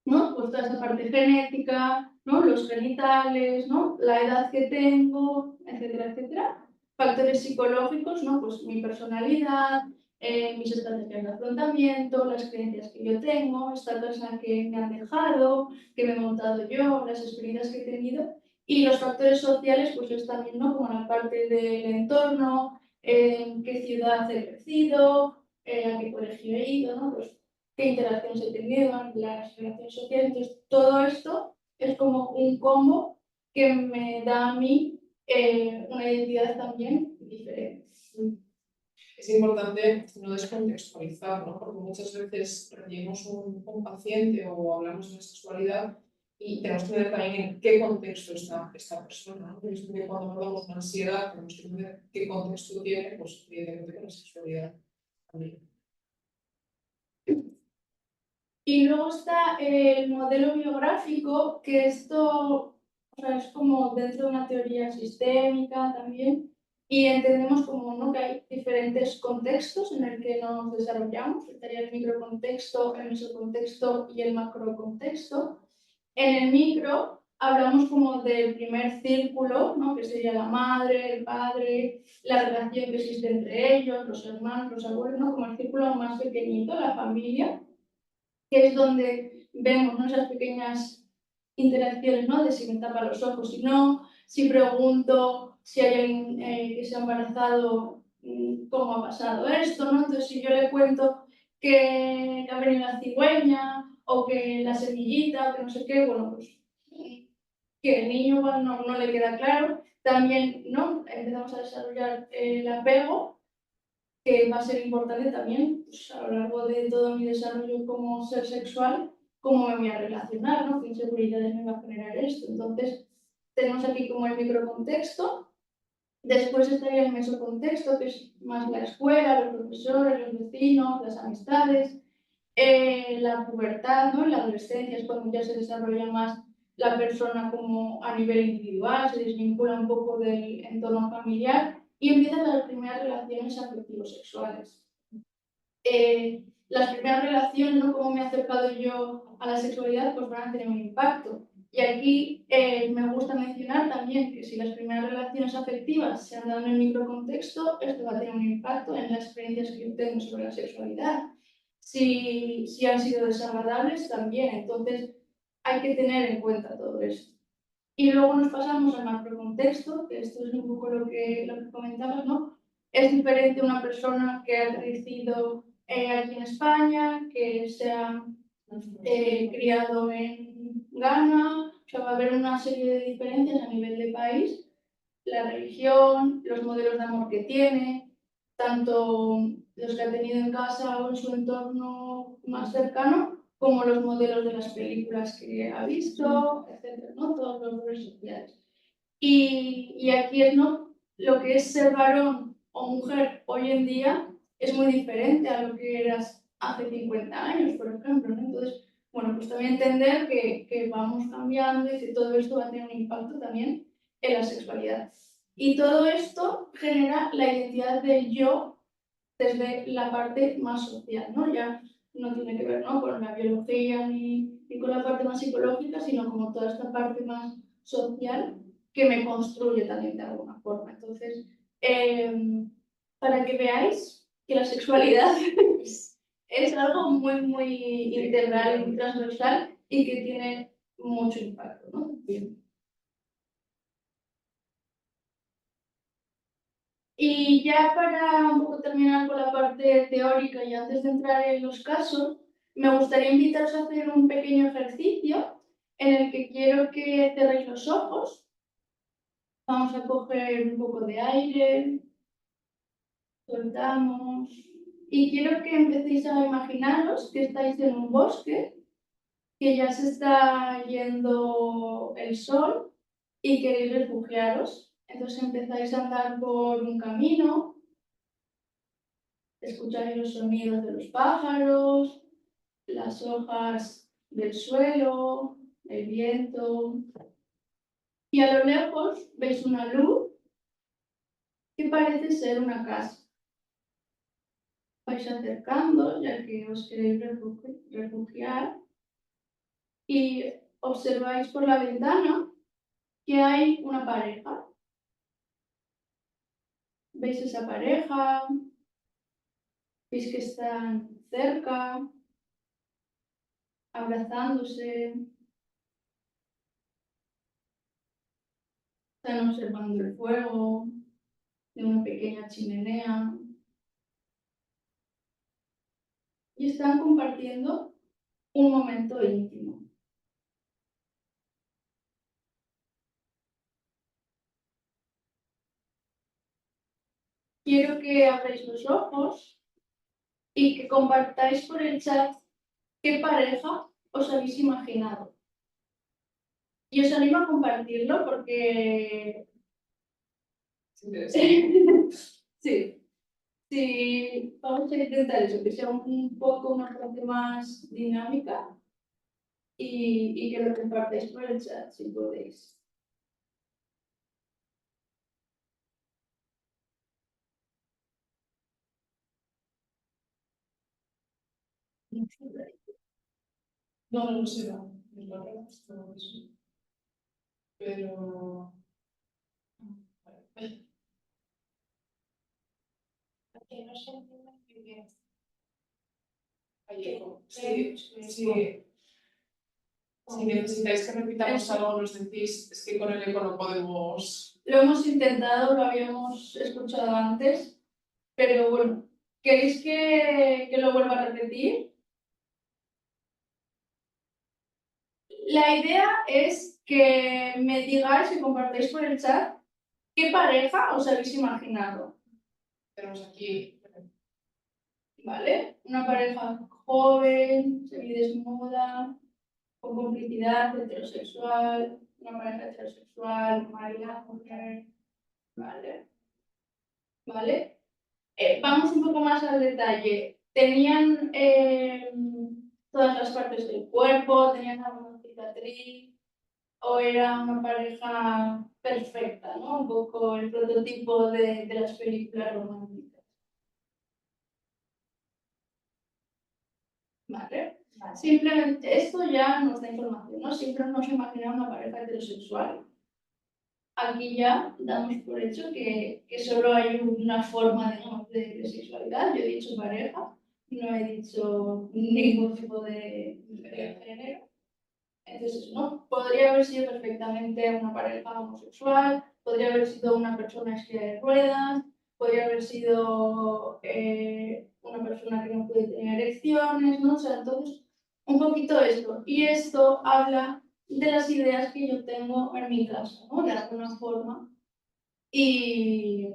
¿no? Pues toda esa parte genética, ¿no? Los genitales, ¿no? La edad que tengo, etcétera, etcétera. Factores psicológicos, ¿no? Pues mi personalidad, mis estrategias de afrontamiento, las creencias que yo tengo, esta persona que me han dejado, que me he montado yo, las experiencias que he tenido. Y los factores sociales, pues es también, ¿no? Como la parte del entorno, en qué ciudad he crecido, a qué colegio he ido, ¿no? Pues qué interacciones he tenido, las relaciones sociales. Entonces, todo esto es como un combo que me da a mí una identidad también diferente. Es importante no descontextualizar, ¿no? Porque muchas veces recibimos un paciente o hablamos de la sexualidad y tenemos que ver también en qué contexto está esta persona, ¿no? Porque cuando hablamos de ansiedad, tenemos que ver qué contexto tiene, pues evidentemente con la sexualidad. Y luego está el modelo biográfico, que esto, o sea, es como dentro de una teoría sistémica también, y entendemos como, ¿no?, que hay diferentes contextos en el que nos desarrollamos. Estaría el microcontexto, el mesocontexto y el macrocontexto. En el micro hablamos como del primer círculo, ¿no?, que sería la madre, el padre, la relación que existe entre ellos, los hermanos, los abuelos, ¿no?, como el círculo más pequeñito, la familia, que es donde vemos, ¿no?, esas pequeñas interacciones, ¿no?, de si me tapa los ojos, si no, si pregunto si hay alguien que se ha embarazado, cómo ha pasado esto, ¿no? Entonces, si yo le cuento que ha venido la cigüeña o que la semillita o que no sé qué, bueno, pues que el niño igual no le queda claro. También, ¿no?, empezamos a desarrollar el apego, que va a ser importante también, pues, a lo largo de todo mi desarrollo como ser sexual, cómo me voy a relacionar, ¿no?, qué inseguridades me va a generar esto. Entonces, tenemos aquí como el microcontexto. Después estaría el mesocontexto, que es más la escuela, los profesores, los vecinos, las amistades, la pubertad, ¿no?, la adolescencia es cuando ya se desarrolla más la persona como a nivel individual, se desvincula un poco del entorno familiar y empiezan las primeras relaciones afectivo-sexuales. Las primeras relaciones, ¿no?, cómo me he acercado yo a la sexualidad, pues van a tener un impacto. Y aquí me gusta mencionar también que si las primeras relaciones afectivas se han dado en el microcontexto, esto va a tener un impacto en las experiencias que yo tengo sobre la sexualidad. Si han sido desagradables, también. Entonces, hay que tener en cuenta todo esto. Y luego nos pasamos al macrocontexto, que esto es un poco lo que comentabas, ¿no? Es diferente una persona que ha crecido aquí en España, que se ha criado en Ghana, o sea, va a haber una serie de diferencias a nivel de país, la religión, los modelos de amor que tiene, tanto los que ha tenido en casa o en su entorno más cercano, como los modelos de las películas que ha visto, etcétera, ¿no? Todos los roles sociales. Y aquí es, ¿no?, lo que es ser varón o mujer hoy en día es muy diferente a lo que eras hace 50 años, por ejemplo, ¿no? Entonces, bueno, pues también entender que vamos cambiando y que todo esto va a tener un impacto también en la sexualidad. Y todo esto genera la identidad del yo desde la parte más social, ¿no? Ya no tiene que ver, ¿no?, con la biología ni con la parte más psicológica, sino como toda esta parte más social que me construye también de alguna forma. Entonces, para que veáis que la sexualidad es algo muy, muy integral y muy transversal y que tiene mucho impacto, ¿no? Bien. Y ya para un poco terminar con la parte teórica y antes de entrar en los casos, me gustaría invitaros a hacer un pequeño ejercicio en el que quiero que cerréis los ojos. Vamos a coger un poco de aire, soltamos y quiero que empecéis a imaginaros que estáis en un bosque, que ya se está yendo el sol y queréis refugiaros. Entonces empezáis a andar por un camino. Escucháis los sonidos de los pájaros, las hojas del suelo, el viento. Y a lo lejos veis una luz que parece ser una casa. Vais acercando, ya que os queréis refugiar, y observáis por la ventana que hay una pareja. ¿Veis esa pareja? ¿Veis que están cerca, abrazándose? Están observando el fuego de una pequeña chimenea y están compartiendo un momento íntimo. Quiero que abráis los ojos y que compartáis por el chat qué pareja os habéis imaginado. Y os animo a compartirlo porque... sí. Sí, vamos a intentar eso, que sea un poco una parte más dinámica y que lo compartáis por el chat si podéis. No sé, no. Es la verdad, es lo mismo. Pero... Que no se entiende muy bien. Sí. Si necesitáis que repitamos algo, nos decís, es que con el eco no podemos... Lo hemos intentado, lo habíamos escuchado antes, pero bueno, ¿queréis que lo vuelva a repetir? La idea es que me digáis y compartáis por el chat qué pareja os habéis imaginado, Tenemos aquí... ¿vale? Una pareja joven, semidesnuda, con complicidad heterosexual, una pareja heterosexual, marido, mujer, ¿vale? ¿Vale? Vamos un poco más al detalle. ¿Tenían todas las partes del cuerpo? ¿Tenían alguna cicatriz? ¿O era una pareja perfecta, ¿no? Un poco el prototipo de las películas románticas. ¿Vale? Simplemente, esto ya nos da información, ¿no? Siempre nos imaginamos una pareja heterosexual. Aquí ya damos por hecho que solo hay una forma, digamos, de sexualidad. Yo he dicho pareja, no he dicho ningún tipo de género. Entonces, no, podría haber sido perfectamente una pareja homosexual, podría haber sido una persona en silla de ruedas, podría haber sido una persona que no puede tener erecciones, ¿no? O sea, entonces, un poquito esto. Y esto habla de las ideas que yo tengo en mi casa, ¿no? De alguna forma. Y,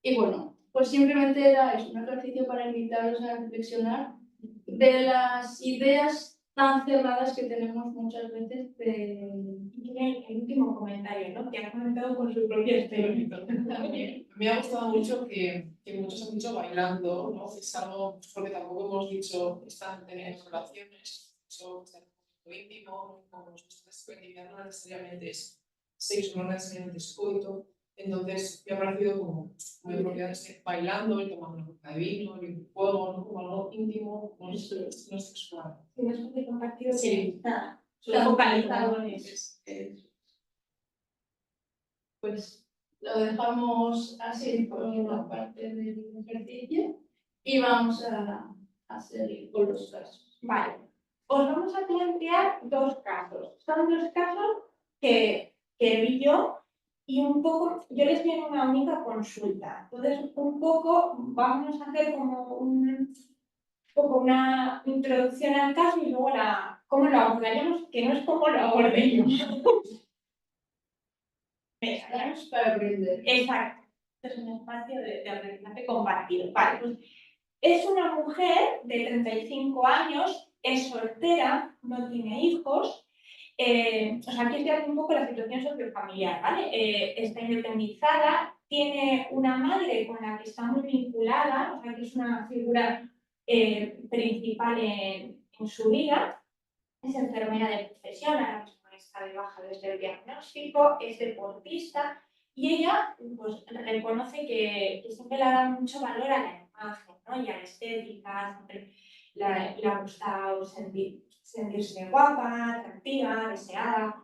y bueno, pues simplemente era eso, un ejercicio para invitaros a reflexionar de las ideas tan cerradas que tenemos muchas veces de... El último comentario, ¿no? Que ha comentado con su propio estereotipo. También. Me ha gustado mucho que muchos han dicho bailando, ¿no? Es algo, porque tampoco hemos dicho están tener relaciones, eso está muy íntimo, como nuestra experiencia no necesariamente es sexo, no necesariamente es coito. Entonces me ha parecido como muy propiedad de bailando y tomando una copa de vino y un juego, ¿no? Como algo íntimo, no sexual. Si no es de compartido, Sí. nada, solo focalizado en eso. Pues lo dejamos así por la parte del ejercicio y vamos a seguir con los casos. Vale, os vamos a plantear dos casos. Son dos casos que vi yo y un poco, yo les viene una única consulta. Entonces, un poco vamos a hacer como poco una introducción al caso y luego cómo lo abordaríamos, que no es cómo lo abordé yo. Estamos para aprender. Exacto. Este es un espacio de aprendizaje compartido. Vale, pues es una mujer de 35 años, es soltera, no tiene hijos. O sea, aquí estoy haciendo un poco la situación sociofamiliar, ¿vale? Está independizada, tiene una madre con la que está muy vinculada, o sea, que es una figura principal en su vida. Es enfermera de profesión, ahora mismo está de baja desde el diagnóstico, es deportista y ella pues, reconoce que siempre le ha dado mucho valor a la imagen, ¿no? Y a la estética, siempre le ha gustado sentirse guapa, atractiva, deseada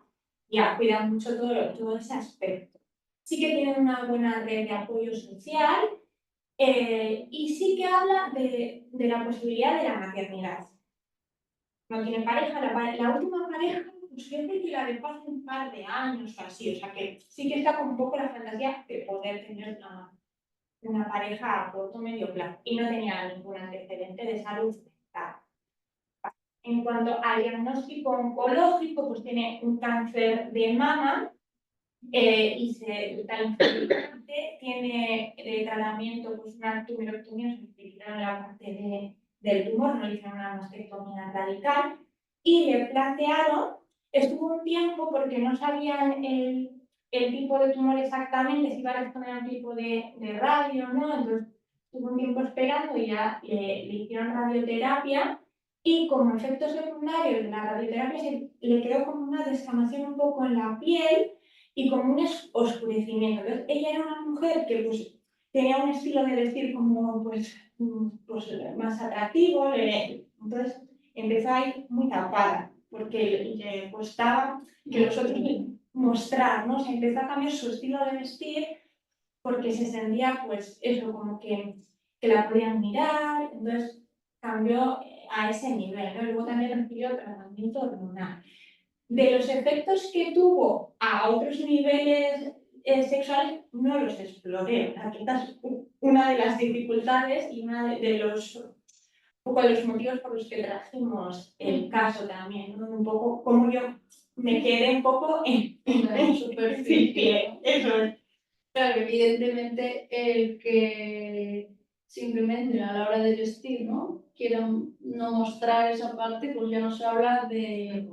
y ha cuidado mucho todo ese aspecto. Sí que tiene una buena red de apoyo social y sí que habla de la posibilidad de la maternidad. No tiene pareja, la última pareja, pues yo creo que la dejó hace un par de años o así, o sea que sí que está con un poco la fantasía de poder tener una pareja a corto o medio plazo y no tenía ningún antecedente de salud mental. En cuanto al diagnóstico oncológico, pues tiene un cáncer de mama y está infertilizante, tiene de tratamiento pues una tumerectomía, se quitaron la parte del tumor, no le hicieron una mastectomía radical y le plantearon, estuvo un tiempo porque no sabían el tipo de tumor exactamente, si iba a responder a un tipo de radio, ¿no? Entonces tuvo un tiempo esperando y ya le hicieron radioterapia y como efecto secundario de la radioterapia le quedó como una descamación un poco en la piel y como un oscurecimiento. Entonces, ella era una mujer que pues, tenía un estilo de vestir como pues más atractivo, entonces empezó a ir muy tapada porque le costaba que los otros mostrar, ¿no? Se empezó a cambiar su estilo de vestir porque se sentía, pues, eso, como que la podían mirar, entonces cambió a ese nivel, ¿no? Luego también recibió tratamiento hormonal. De los efectos que tuvo a otros niveles sexuales, no los exploré. Esta es una de las dificultades y una de los, un poco de los motivos por los que trajimos el caso también, ¿no? Un poco como yo me quedé un poco en superficie, eso es. Claro, evidentemente el que simplemente a la hora de vestir, ¿no? Quieran no mostrar esa parte, pues ya no se habla de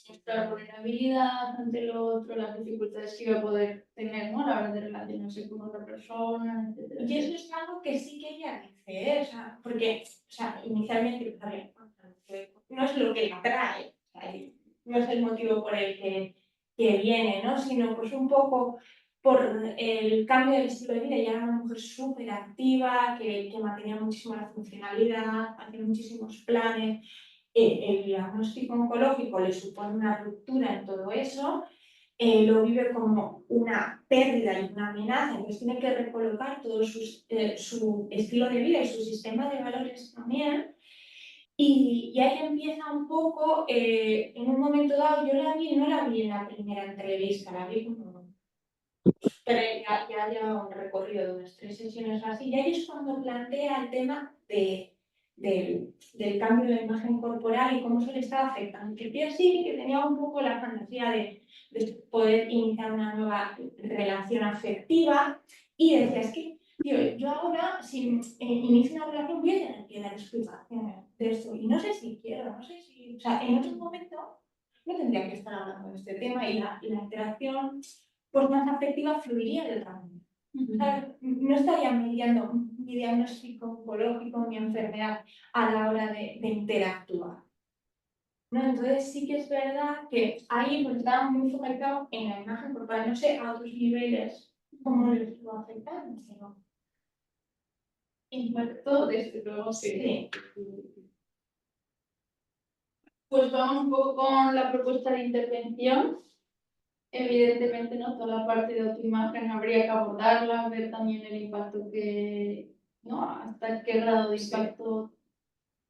mostrar vulnerabilidad ante el otro, las dificultades que iba a poder tener, ¿no? A la hora de relacionarse con otra persona, etc. Y eso es algo que sí que ella dice, o sea, porque, o sea, inicialmente no es lo que la atrae, o sea, no es el motivo por el que viene, ¿no? Sino pues un poco por el cambio del estilo de vida. Ella era una mujer súper activa, que mantenía muchísimo la funcionalidad, hacía muchísimos planes. El diagnóstico oncológico le supone una ruptura en todo eso, lo vive como una pérdida y una amenaza, entonces tiene que recolocar todo su estilo de vida y su sistema de valores también. Y ahí empieza un poco, en un momento dado, yo no la vi en la primera entrevista, la vi como, pero ya lleva un recorrido de unas 3 sesiones o así, y ahí es cuando plantea el tema del cambio de la imagen corporal y cómo se le estaba afectando. Que yo sí que tenía un poco la fantasía de poder iniciar una nueva relación afectiva y decía, es que tío, yo ahora, si inicio una relación, voy a tener que dar explicaciones de esto. Y no sé si quiero, no sé si... O sea, en otro momento no tendría que estar hablando de este tema y la interacción pues, más afectiva fluiría de otra manera. O sea, no estaría mediando mi diagnóstico oncológico, mi enfermedad a la hora de interactuar. ¿No? Entonces sí que es verdad que ahí pues, estaba muy focalizado en la imagen corporal, no sé a otros niveles cómo les estuvo afectando, pero impacto desde luego sí. Pues vamos un poco con la propuesta de intervención. Evidentemente, ¿no? Toda la parte de autoimagen habría que abordarla, ver también el impacto que, ¿no? Hasta qué grado de impacto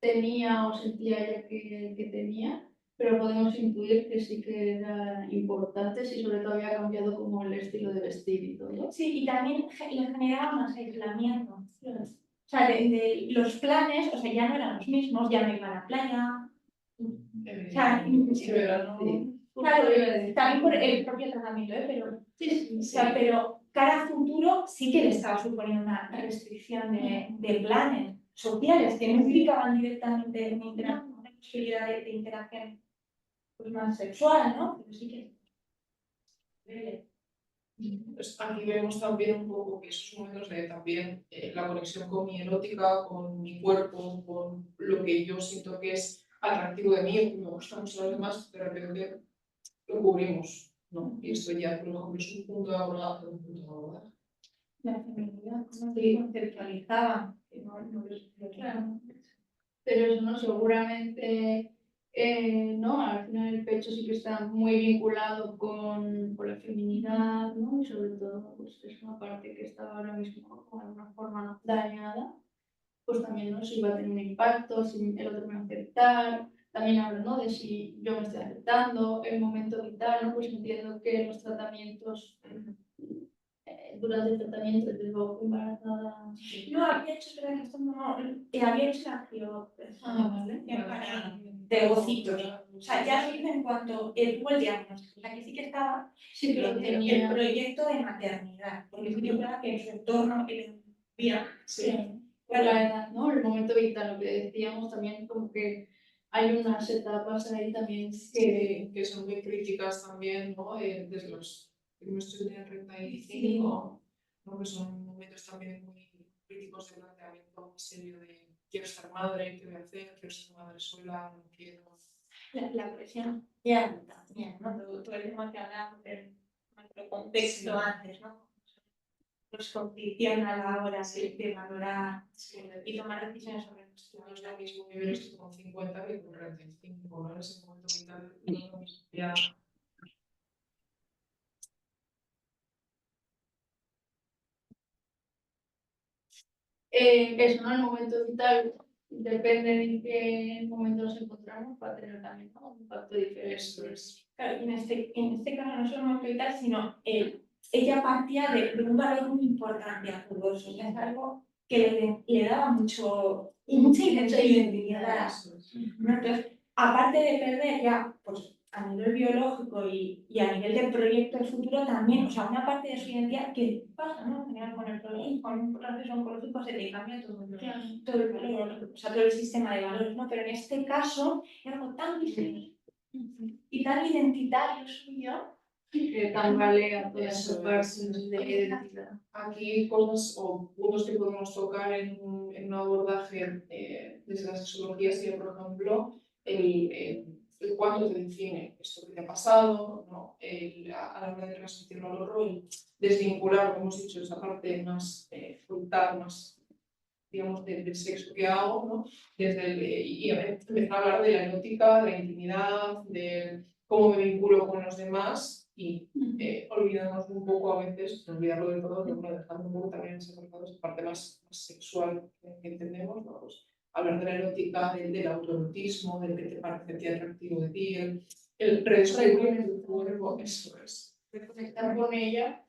tenía o sentía ella que tenía, pero podemos intuir que sí que era importante, si sobre todo había cambiado como el estilo de vestir y todo. Sí, y también le generaba más aislamiento. O sea, de los planes, o sea, ya no eran los mismos, ya no iban a la playa. O sea, sí, verano. Sí. Claro, también por el propio tratamiento, pero, o sea, pero cara a futuro sí que le estaba suponiendo una restricción de planes sociales que no implicaban directamente una posibilidad de interacción pues, más sexual, ¿no? Pero sí que... Pues aquí vemos también un poco que esos momentos de también la conexión con mi erótica, con mi cuerpo, con lo que yo siento que es atractivo de mí, o que me gusta mucho a los demás, de repente lo cubrimos, ¿no? Y esto ya, por ejemplo, es un punto de abordaje, un punto de abordaje. La feminidad, cómo se conceptualizaba, que no Claro. Pero eso no, seguramente, ¿no? Al final el pecho sí que está muy vinculado con la feminidad, ¿no? Y sobre todo, pues es una parte que está ahora mismo de alguna forma dañada, pues también, ¿no? Si va a tener un impacto, si el otro me va a aceptar. También hablo, ¿no? De si yo me estoy aceptando, el momento vital, ¿no? Pues entiendo que los tratamientos durante el tratamiento desde luego embarazada. No, había hecho, espera, esto no, había hecho la Vale. de ovocitos. O sea, ya lo hice en cuanto tuvo el diagnóstico. O sea, que sí que estaba Sí, pero tenía el proyecto de maternidad. Porque sí que es verdad que en su entorno él vivía. Por la edad, ¿no? El momento vital, lo que decíamos también, como que hay unas etapas ahí también que son muy críticas también, ¿no? Desde los primeros estudios de 35, ¿no? Que son momentos también muy críticos de planteamiento muy serio de quiero ser madre, qué voy a hacer, quiero ser madre sola, no quiero. La presión ya también, ¿no? Todo el tema que hablaba en nuestro contexto antes, ¿no? Nos condiciona a la hora de valorar y tomar decisiones sobre No es lo mismo vivir esto con 50 que con 35, ¿no? En ese momento vital no es lo mismo. Ya. Eso, ¿no? El momento vital depende de en qué momento nos encontramos para tener también, ¿no? Un impacto diferente. Eso es. Claro, en este caso no solo el momento vital, sino ella partía de un valor muy importante a todo eso. O sea, es algo que le daba mucha identidad. ¿No? Entonces, aparte de perder ya, pues a nivel biológico y a nivel de proyecto de futuro también, o sea, una parte de su identidad que pasa, ¿no? En general con el problema, con un proceso oncológico se te cambia todo el valor, o sea, todo el sistema de valores, ¿no? Pero en este caso es algo tan visible y tan identitario suyo Que tambalea toda esa Eso parte es. de identidad. Aquí cosas o puntos que podemos tocar en un abordaje desde la sexología sería, por ejemplo, el cuánto te define esto que te ha pasado, ¿no? A la hora de transmitirlo al otro, el desvincular, como hemos dicho, esa parte más frutal, más, digamos, del sexo que hago, ¿no? Y a ver, empezar a hablar de la erótica, de la intimidad, de cómo me vinculo con los demás y olvidarnos un poco a veces, no olvidarlo del todo, pero bueno, dejando un poco también esa parte más sexual que entendemos, ¿no? Pues, hablar de la erótica, del autoerotismo, del que te parece a ti atractivo de ti, el redescubrir tu cuerpo, eso es. Reconectar con ella,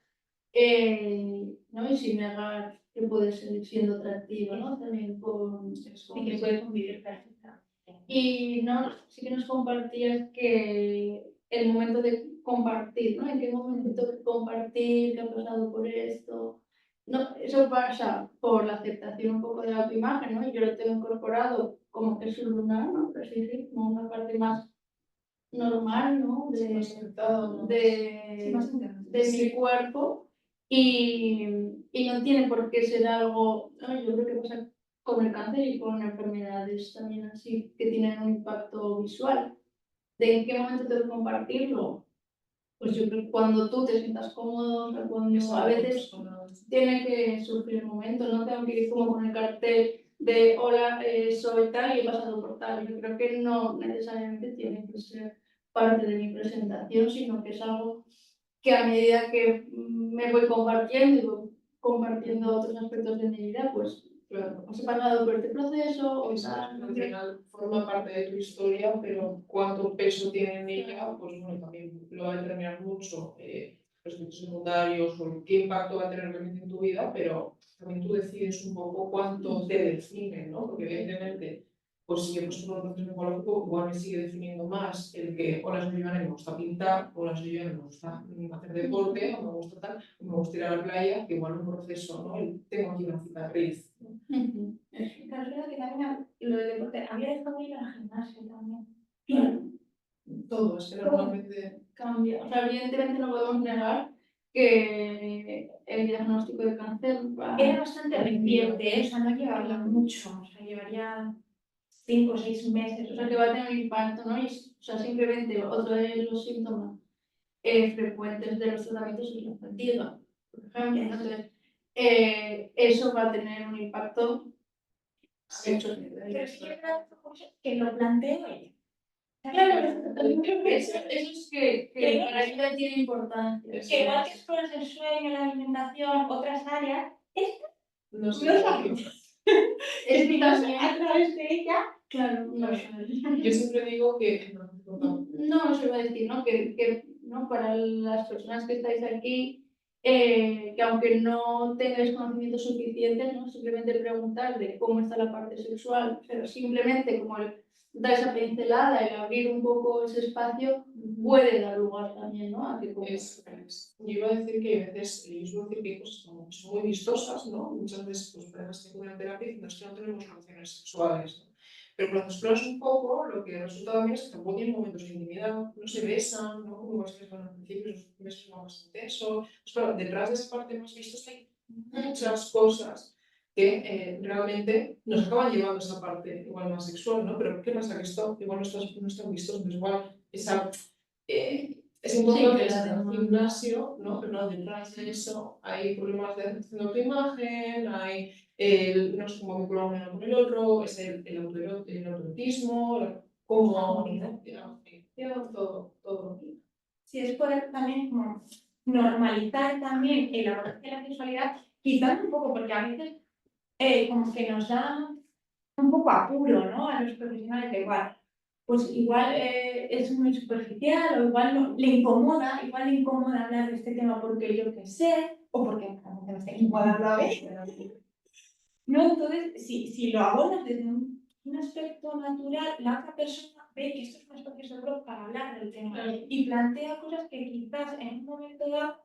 ¿no? Y sin negar que puede seguir siendo atractiva, ¿no? También con eso. y que puede convivir perfectamente. Y no, sí que nos compartías que el momento de compartir, ¿no? ¿En qué momento tengo que compartir? ¿Qué ha pasado por esto? No, eso pasa por la aceptación un poco de la autoimagen, ¿no? Yo lo tengo incorporado como que es un lunar, ¿no? Pero sí, sí, como una parte más normal, ¿no? De mi cuerpo y no tiene por qué ser algo, ¿no? Yo creo que pasa con el cáncer y con enfermedades también así que tienen un impacto visual. ¿De en qué momento tengo que compartirlo? Pues yo creo que cuando tú te sientas cómodo, o sea, cuando a veces tiene que surgir el momento, no tengo que ir como con el cartel de hola, soy tal y he pasado por tal. Yo creo que no necesariamente tiene que ser parte de mi presentación, sino que es algo que a medida que me voy compartiendo y voy compartiendo otros aspectos de mi vida, pues claro, has pasado por este proceso o tal. Al final forma parte de tu historia, pero cuánto peso tiene en ella, pues bueno, también lo va a determinar mucho los efectos secundarios o qué impacto va a tener realmente en tu vida, pero también tú decides un poco cuánto te define, ¿no? Porque evidentemente, pues si yo paso por un proceso oncológico, igual me sigue definiendo más el que, hola, soy Joana y me gusta pintar, hola, soy Joana y me gusta hacer deporte, o me gusta tal, me gusta ir a la playa, que igual un proceso, ¿no? Tengo aquí una cicatriz. Claro, es verdad que también lo de deporte, había dejado ir al gimnasio también. Claro. Todo, es que normalmente cambia. O sea, evidentemente no podemos negar que el diagnóstico de cáncer era bastante reciente, o sea, no llevaría mucho, o sea, llevaría 5 o 6 meses. O sea, que va a tener un impacto, ¿no? Y, o sea, simplemente otro de los síntomas frecuentes de los tratamientos es la fatiga, por ejemplo. Entonces, eso va a tener un impacto a muchos niveles. Pero sí que es verdad que lo planteo ella. Claro, eso es que para ella tiene importancia. Que igual que exploras el sueño, la alimentación, otras áreas, esta no sé. no sabemos. Es que también, A través de ella, claro, no Claro. sé. Yo siempre digo que No os iba a decir, ¿no? Que ¿no? Para las personas que estáis aquí, que aunque no tengáis conocimientos suficientes, ¿no? Simplemente preguntar de cómo está la parte sexual, pero simplemente como dar esa pincelada, el abrir un poco ese espacio, puede dar lugar también, ¿no? A que yo iba a decir que a veces, yo suelo decir que hay cosas como que son muy vistosas, ¿no? Muchas veces, pues, parejas que acuden a terapia y que no tenemos relaciones sexuales, ¿no? Pero cuando exploras un poco, lo que resulta también es que tampoco tienen momentos de intimidad, no se besan, ¿no? Como se besan al principio, los besos son más intensos. Pues claro, detrás de esa parte más vistosa hay muchas cosas que realmente nos acaban llevando a esa parte igual más sexual, ¿no? Pero ¿qué pasa? Que esto igual no está visto, entonces igual ese entorno Sí, de claro. el gimnasio, ¿no? Pero no, detrás de eso hay problemas de aceptación de autoimagen, hay no sé cómo vincular uno con el otro, es el autoerotismo, cómo, todo. Si es poder también como normalizar también el abordaje de la sexualidad, quizás un poco, porque a veces como que nos da un poco apuro, ¿no? A los profesionales de igual. Pues igual es muy superficial o igual le incomoda hablar de este tema porque yo qué sé, o porque realmente me está incomodando a mí. ¿No? Entonces, si lo abordas desde un aspecto natural, la otra persona ve que esto es un espacio seguro para hablar del tema y plantea cosas que quizás en un momento dado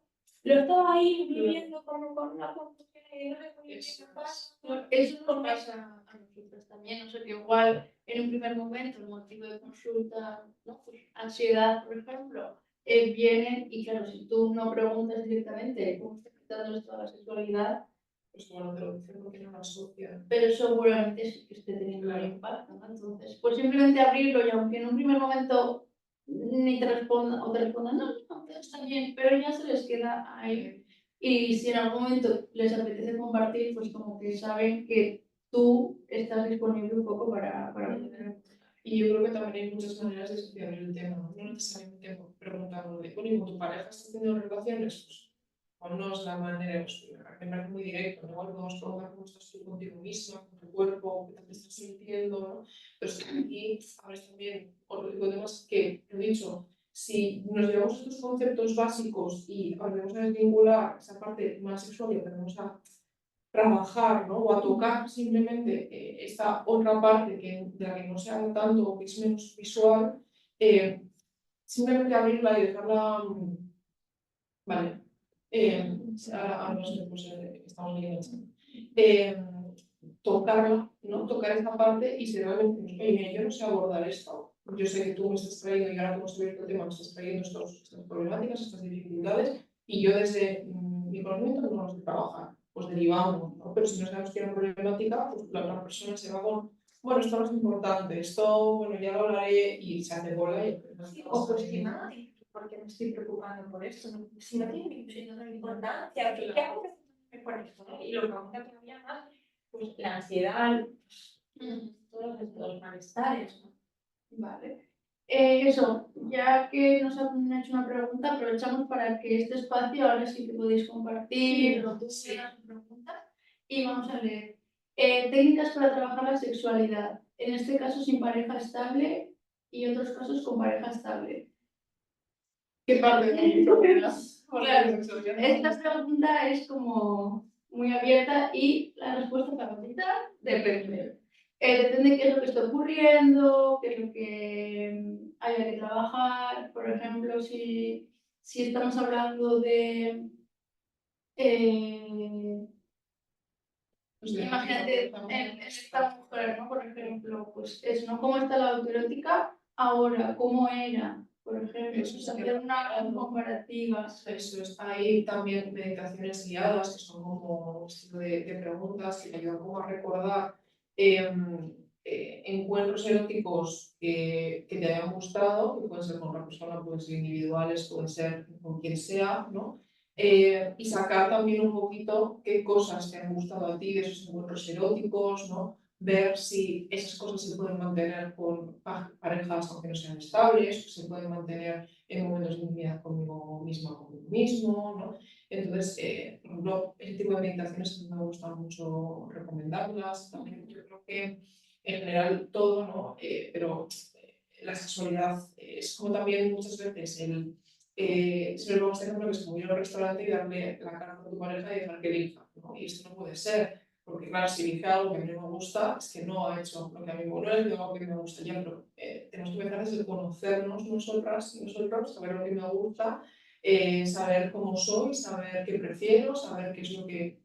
lo estaba ahí viviendo como con una confusión y no sé muy bien qué pasa. Eso nos pasa a nosotros también, o sea que igual en un primer momento el motivo de consulta, ¿no? Pues, ansiedad, por ejemplo, vienen y claro, si tú no preguntas directamente cómo está afectando esto a la sexualidad, Pues bueno, te lo dicen porque no lo asocian. pero seguramente sí que esté teniendo un impacto, ¿no? Entonces, pues simplemente abrirlo y aunque en un primer momento ni te respondan o te respondan, no, todo está bien, pero ya se les queda ahí. Y si en algún momento les apetece compartir, pues como que saben que tú estás disponible un poco para poder. Y yo creo que también hay muchas maneras de estudiar el tema, no necesariamente preguntarlo de, bueno, ¿y con tu pareja estás teniendo relaciones? Pues, o no es la manera, pues, me parece muy directo, ¿no? Igual podemos preguntar cómo estás tú contigo misma, con tu cuerpo, qué te estás sintiendo, ¿no? Pero sí, aquí hablas también, os digo además que, lo he dicho, si nos llevamos estos conceptos básicos y aprendemos a desvincular esa parte más sexual y aprendemos a trabajar, ¿no? O a tocar simplemente esta otra parte de la que no se habla tanto o que es menos visual, simplemente abrirla y dejarla, vale, ahora no sé, pues, estamos leyendo esto. Tocarla, ¿no? Tocar esta parte y si realmente, oye, mira, yo no sé abordar esto, yo sé que tú me estás trayendo y ahora como estoy viendo el tema me estás trayendo estas problemáticas, estas dificultades y yo desde mi conocimiento no los sé trabajar, pues derivamos, ¿no? Pero si no sabemos que hay una problemática, pues la otra persona se va con, bueno, esto no es importante, esto, bueno, ya lo hablaré y se hace bola y sí, o cuestionar por qué me estoy preocupando por esto, ¿no? Si no tiene ninguna importancia, ¿qué hago por esto? ¿No? Y lo que aumenta todavía más, pues la ansiedad, pues, todos estos malestares, ¿no? Vale. Eso, ya que nos han hecho una pregunta, aprovechamos para que este espacio ahora sí que podéis compartir lo que quieras, preguntas y vamos a leer. Técnicas para trabajar la sexualidad, en este caso sin pareja estable y otros casos con pareja estable. ¿Qué parte de Claro, esta pregunta es como muy abierta y la respuesta favorita depende. Depende de qué es lo que está ocurriendo, qué es lo que haya que trabajar. Por ejemplo, si estamos hablando de... Pues imagínate, en esta mujer, ¿no? Por ejemplo, pues es, ¿no? ¿Cómo está la autoerótica ahora? ¿Cómo era? Por ejemplo, Eso es hacer una comparativa. Eso es, hay también meditaciones guiadas que son como un estilo de preguntas que te ayudan como a recordar encuentros eróticos que te hayan gustado, que pueden ser con otra persona, pueden ser individuales, pueden ser con quien sea, ¿no? Y sacar también un poquito qué cosas te han gustado a ti de esos encuentros eróticos, ¿no? Ver si esas cosas se pueden mantener con parejas aunque no sean estables, se pueden mantener en momentos de intimidad conmigo misma, conmigo mismo, ¿no? Entonces, por ejemplo, ese tipo de meditaciones me gusta mucho recomendarlas. También yo creo que en general todo, ¿no? Pero la sexualidad es como también muchas veces siempre vamos a ejemplo que es como ir a un restaurante y darle la cara a tu pareja y dejar que elija, ¿no? Y esto no puede ser. Porque claro, si elige algo que a mí no me gusta, es que no ha hecho lo que a mí me gusta, no es algo que me gusta ya, pero tenemos que empezar desde conocernos nosotras y nosotros, saber lo que me gusta, saber cómo soy, saber qué prefiero, saber qué es lo que,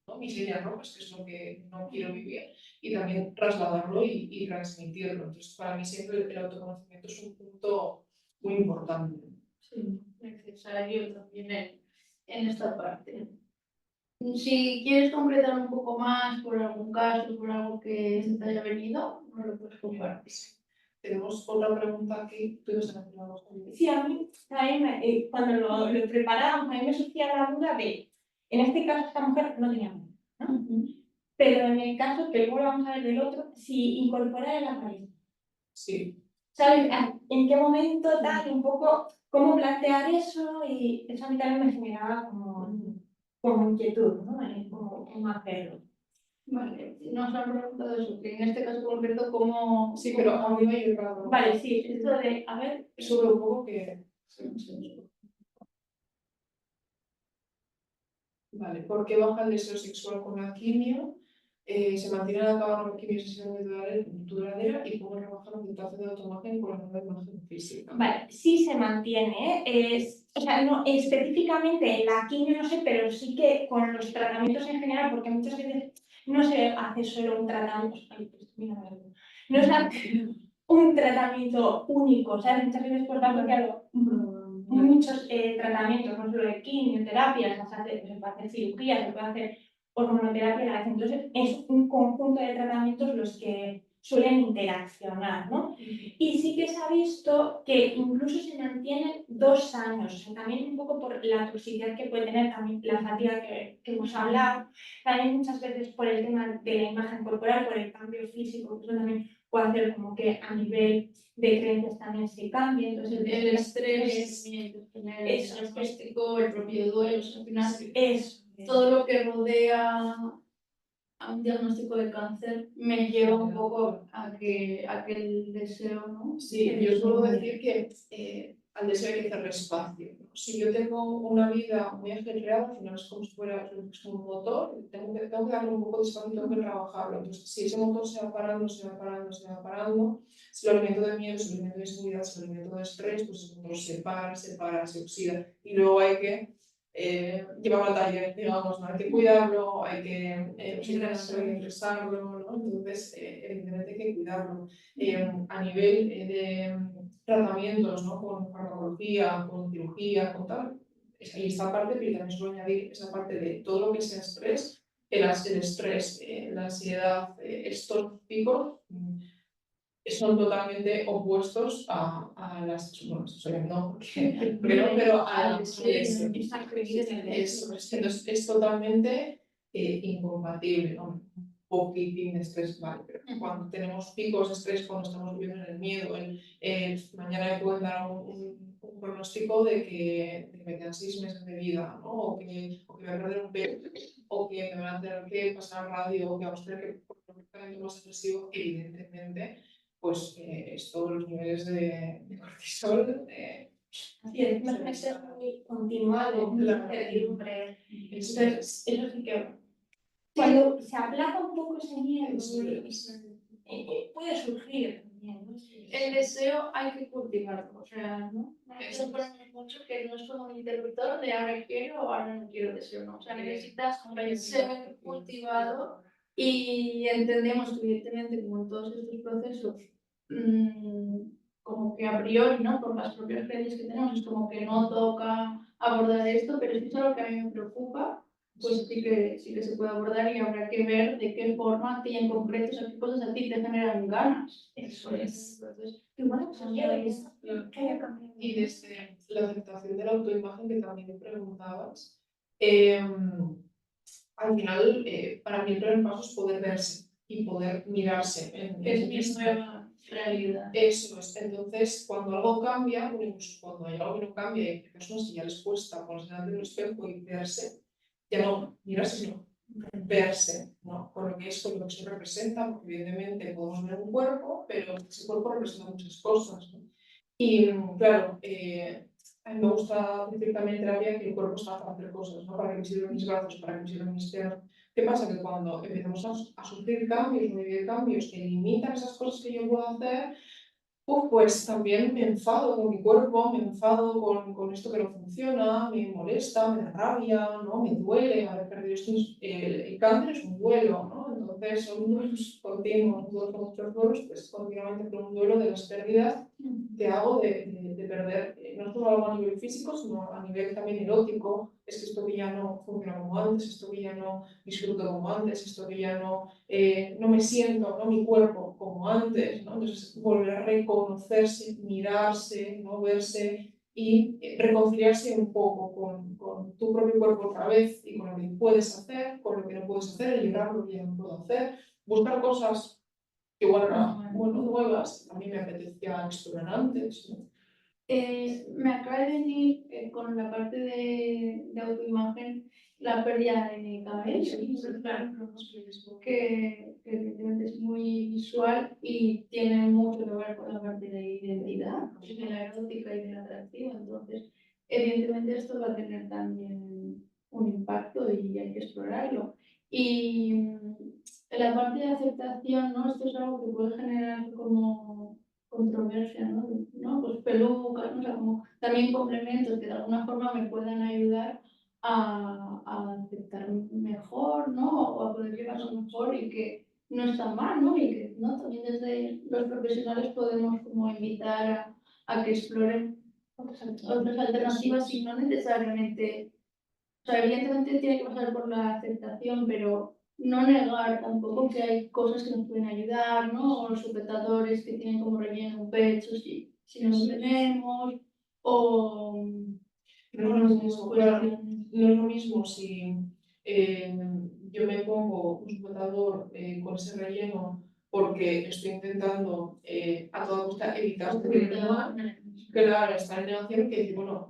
¿no? Mis líneas rojas, qué es lo que no quiero vivir y también trasladarlo y transmitirlo. Entonces, para mí siempre el autoconocimiento es un punto muy importante. Sí, necesario también en esta parte. Si quieres concretar un poco más por algún caso, por algo que se te haya venido, no lo puedes compartir. Tenemos otra pregunta aquí. Tú ibas a hacer algo también. Sí, a mí también cuando lo preparábamos, a mí me surgía la duda de, en este caso esta mujer no tenía novio, ¿no? Pero en el caso que luego lo vamos a ver del otro, si incorporar a la pareja. Sí. ¿Sabes? ¿En qué momento tal? Un poco cómo plantear eso, y eso a mí también me generaba como inquietud, ¿no? Cómo hacerlo. Vale, nos han preguntado eso, que en este caso concreto, ¿cómo...? Sí, pero a mí me ha llegado. Vale, sí, esto de, a ver... Sobre un poco que... Vale, ¿por qué baja el deseo sexual con la quimio? Se mantiene al acabar la quimio sesión duradera y cómo rebajar la tentación de autoimagen con la nueva imagen física. Vale, sí se mantiene, o sea, no específicamente en la quimio no sé, pero sí que con los tratamientos en general, porque muchas veces no se hace solo un tratamiento, no se hace un tratamiento único, ¿sabes? Muchas veces por tanto muchos tratamientos, no solo de quimioterapias, se puede hacer cirugía, se puede hacer hormonoterapia a la vez. Entonces es un conjunto de tratamientos los que suelen interaccionar, ¿no? Y sí que se ha visto que incluso se mantienen 2 años, o sea, también un poco por la toxicidad que puede tener, también la fatiga que hemos hablado, también muchas veces por el tema de la imagen corporal, por el cambio físico, que eso también puede hacer como que a nivel de creencias también se cambie. Entonces El estrés, el diagnóstico, el propio duelo, al final es todo lo que rodea a un diagnóstico de cáncer me lleva un poco a que el deseo, ¿no? Sí, yo suelo decir que al deseo hay que hacerle espacio, ¿no? Si yo tengo una vida muy ajetreada, al final es como si fuera un motor, tengo que darle un poco de espacio, tengo que trabajarlo. Entonces, si ese motor se va parando, se va parando, se va parando, si lo alimento de miedo, si lo alimento de inseguridad, si lo alimento de estrés, pues el motor se para, se oxida. Y luego hay que llevar batalla, digamos, ¿no? Hay que cuidarlo, hay que ingresarlo, ¿no? Entonces, evidentemente hay que cuidarlo. A nivel de tratamientos, ¿no? Con farmacología, con cirugía, con tal, hay esta parte, pero también suelo añadir esa parte de todo lo que sea estrés, el estrés, la ansiedad, estos picos son totalmente opuestos a las, bueno, no, pero a las entonces es totalmente incompatible, ¿no? Un poquitín de estrés, vale, pero cuando tenemos picos de estrés, cuando estamos viviendo en el miedo, mañana me pueden dar un pronóstico de que me quedan 6 meses de vida, ¿no? O que voy a perder un pelo, o que me van a tener que pasar radio, o que vamos a tener que por un tratamiento más agresivo, evidentemente pues todos los niveles de cortisol. Sí, encima es muy continuado, mucha incertidumbre. Entonces, eso sí que cuando se aplaca un poco ese miedo, puede surgir también, ¿no? El deseo hay que cultivarlo, o sea, ¿no? Eso ponemos mucho que no es como un interruptor de ahora quiero o ahora no quiero deseo, ¿no? O sea, necesitas ser cultivado y entendemos que evidentemente como en todos estos procesos como que a priori, ¿no? Por las propias creencias que tenemos, es como que no toca abordar esto, pero si es algo que a mí me preocupa, pues sí que se puede abordar y habrá que ver de qué forma a ti en concreto, o sea, qué cosas a ti te generan ganas. Eso es. Entonces, bueno, y desde la aceptación de la autoimagen que también preguntabas, al final, para mí el primer paso es poder verse y poder mirarse. Es mi nueva realidad. Eso es. Entonces, cuando algo cambia, bueno, incluso cuando hay algo que no cambia, hay personas que ya les cuesta ponerse delante de un espejo y verse, ya no mirarse, sino verse, ¿no? Con lo que es, con lo que se representa, porque evidentemente podemos ver un cuerpo, pero ese cuerpo representa muchas cosas, ¿no? Y claro, a mí me gusta decir también en terapia que el cuerpo está para hacer cosas, ¿no? Para que me sirvan mis brazos, para que me sirvan mis piernas. ¿Qué pasa? Que cuando empezamos a sufrir cambios, a vivir cambios que limitan esas cosas que yo puedo hacer, pues también me enfado con mi cuerpo, me enfado con esto que no funciona, me molesta, me da rabia, ¿no? Me duele haber perdido esto. El cáncer es un duelo, ¿no? Entonces son duelos continuos, muchos duelos, pues continuamente con un duelo de las pérdidas que hago de perder, no solo algo a nivel físico, sino a nivel también erótico, es que esto que ya no funciona como antes, esto que ya no disfruto como antes, esto que ya no, no me siento, ¿no? Mi cuerpo como antes, ¿no? Entonces volver a reconocerse, mirarse, ¿no? Verse y reconciliarse un poco con tu propio cuerpo otra vez y con lo que puedes hacer, con lo que no puedes hacer, llorar lo que ya no puedo hacer, buscar cosas que igual eran nuevas, a mí me apetecía explorar antes, ¿no? Me acaba de venir con la parte de autoimagen la pérdida de cabello, claro, que evidentemente es muy visual y tiene mucho que ver con la parte de identidad, de la erótica y de la atractiva. Entonces, evidentemente esto va a tener también un impacto y hay que explorarlo. Y la parte de aceptación, ¿no? Esto es algo que puede generar como controversia, ¿no? ¿No? Pues pelucas, ¿no? O sea, como también complementos que de alguna forma me puedan ayudar a aceptar mejor, ¿no? O a poder llevarlo mejor y que no está mal, ¿no? Y que, ¿no? También desde los profesionales podemos como invitar a que exploren otras alternativas y no necesariamente, o sea, evidentemente tiene que pasar por la aceptación, pero no negar tampoco que hay cosas que nos pueden ayudar, ¿no? O los sujetadores que tienen como relleno un pecho si no lo tenemos, o no es lo mismo, claro, no es lo mismo si yo me pongo un sujetador con ese relleno porque estoy intentando a toda costa evitar que claro, está en negación que decir, bueno,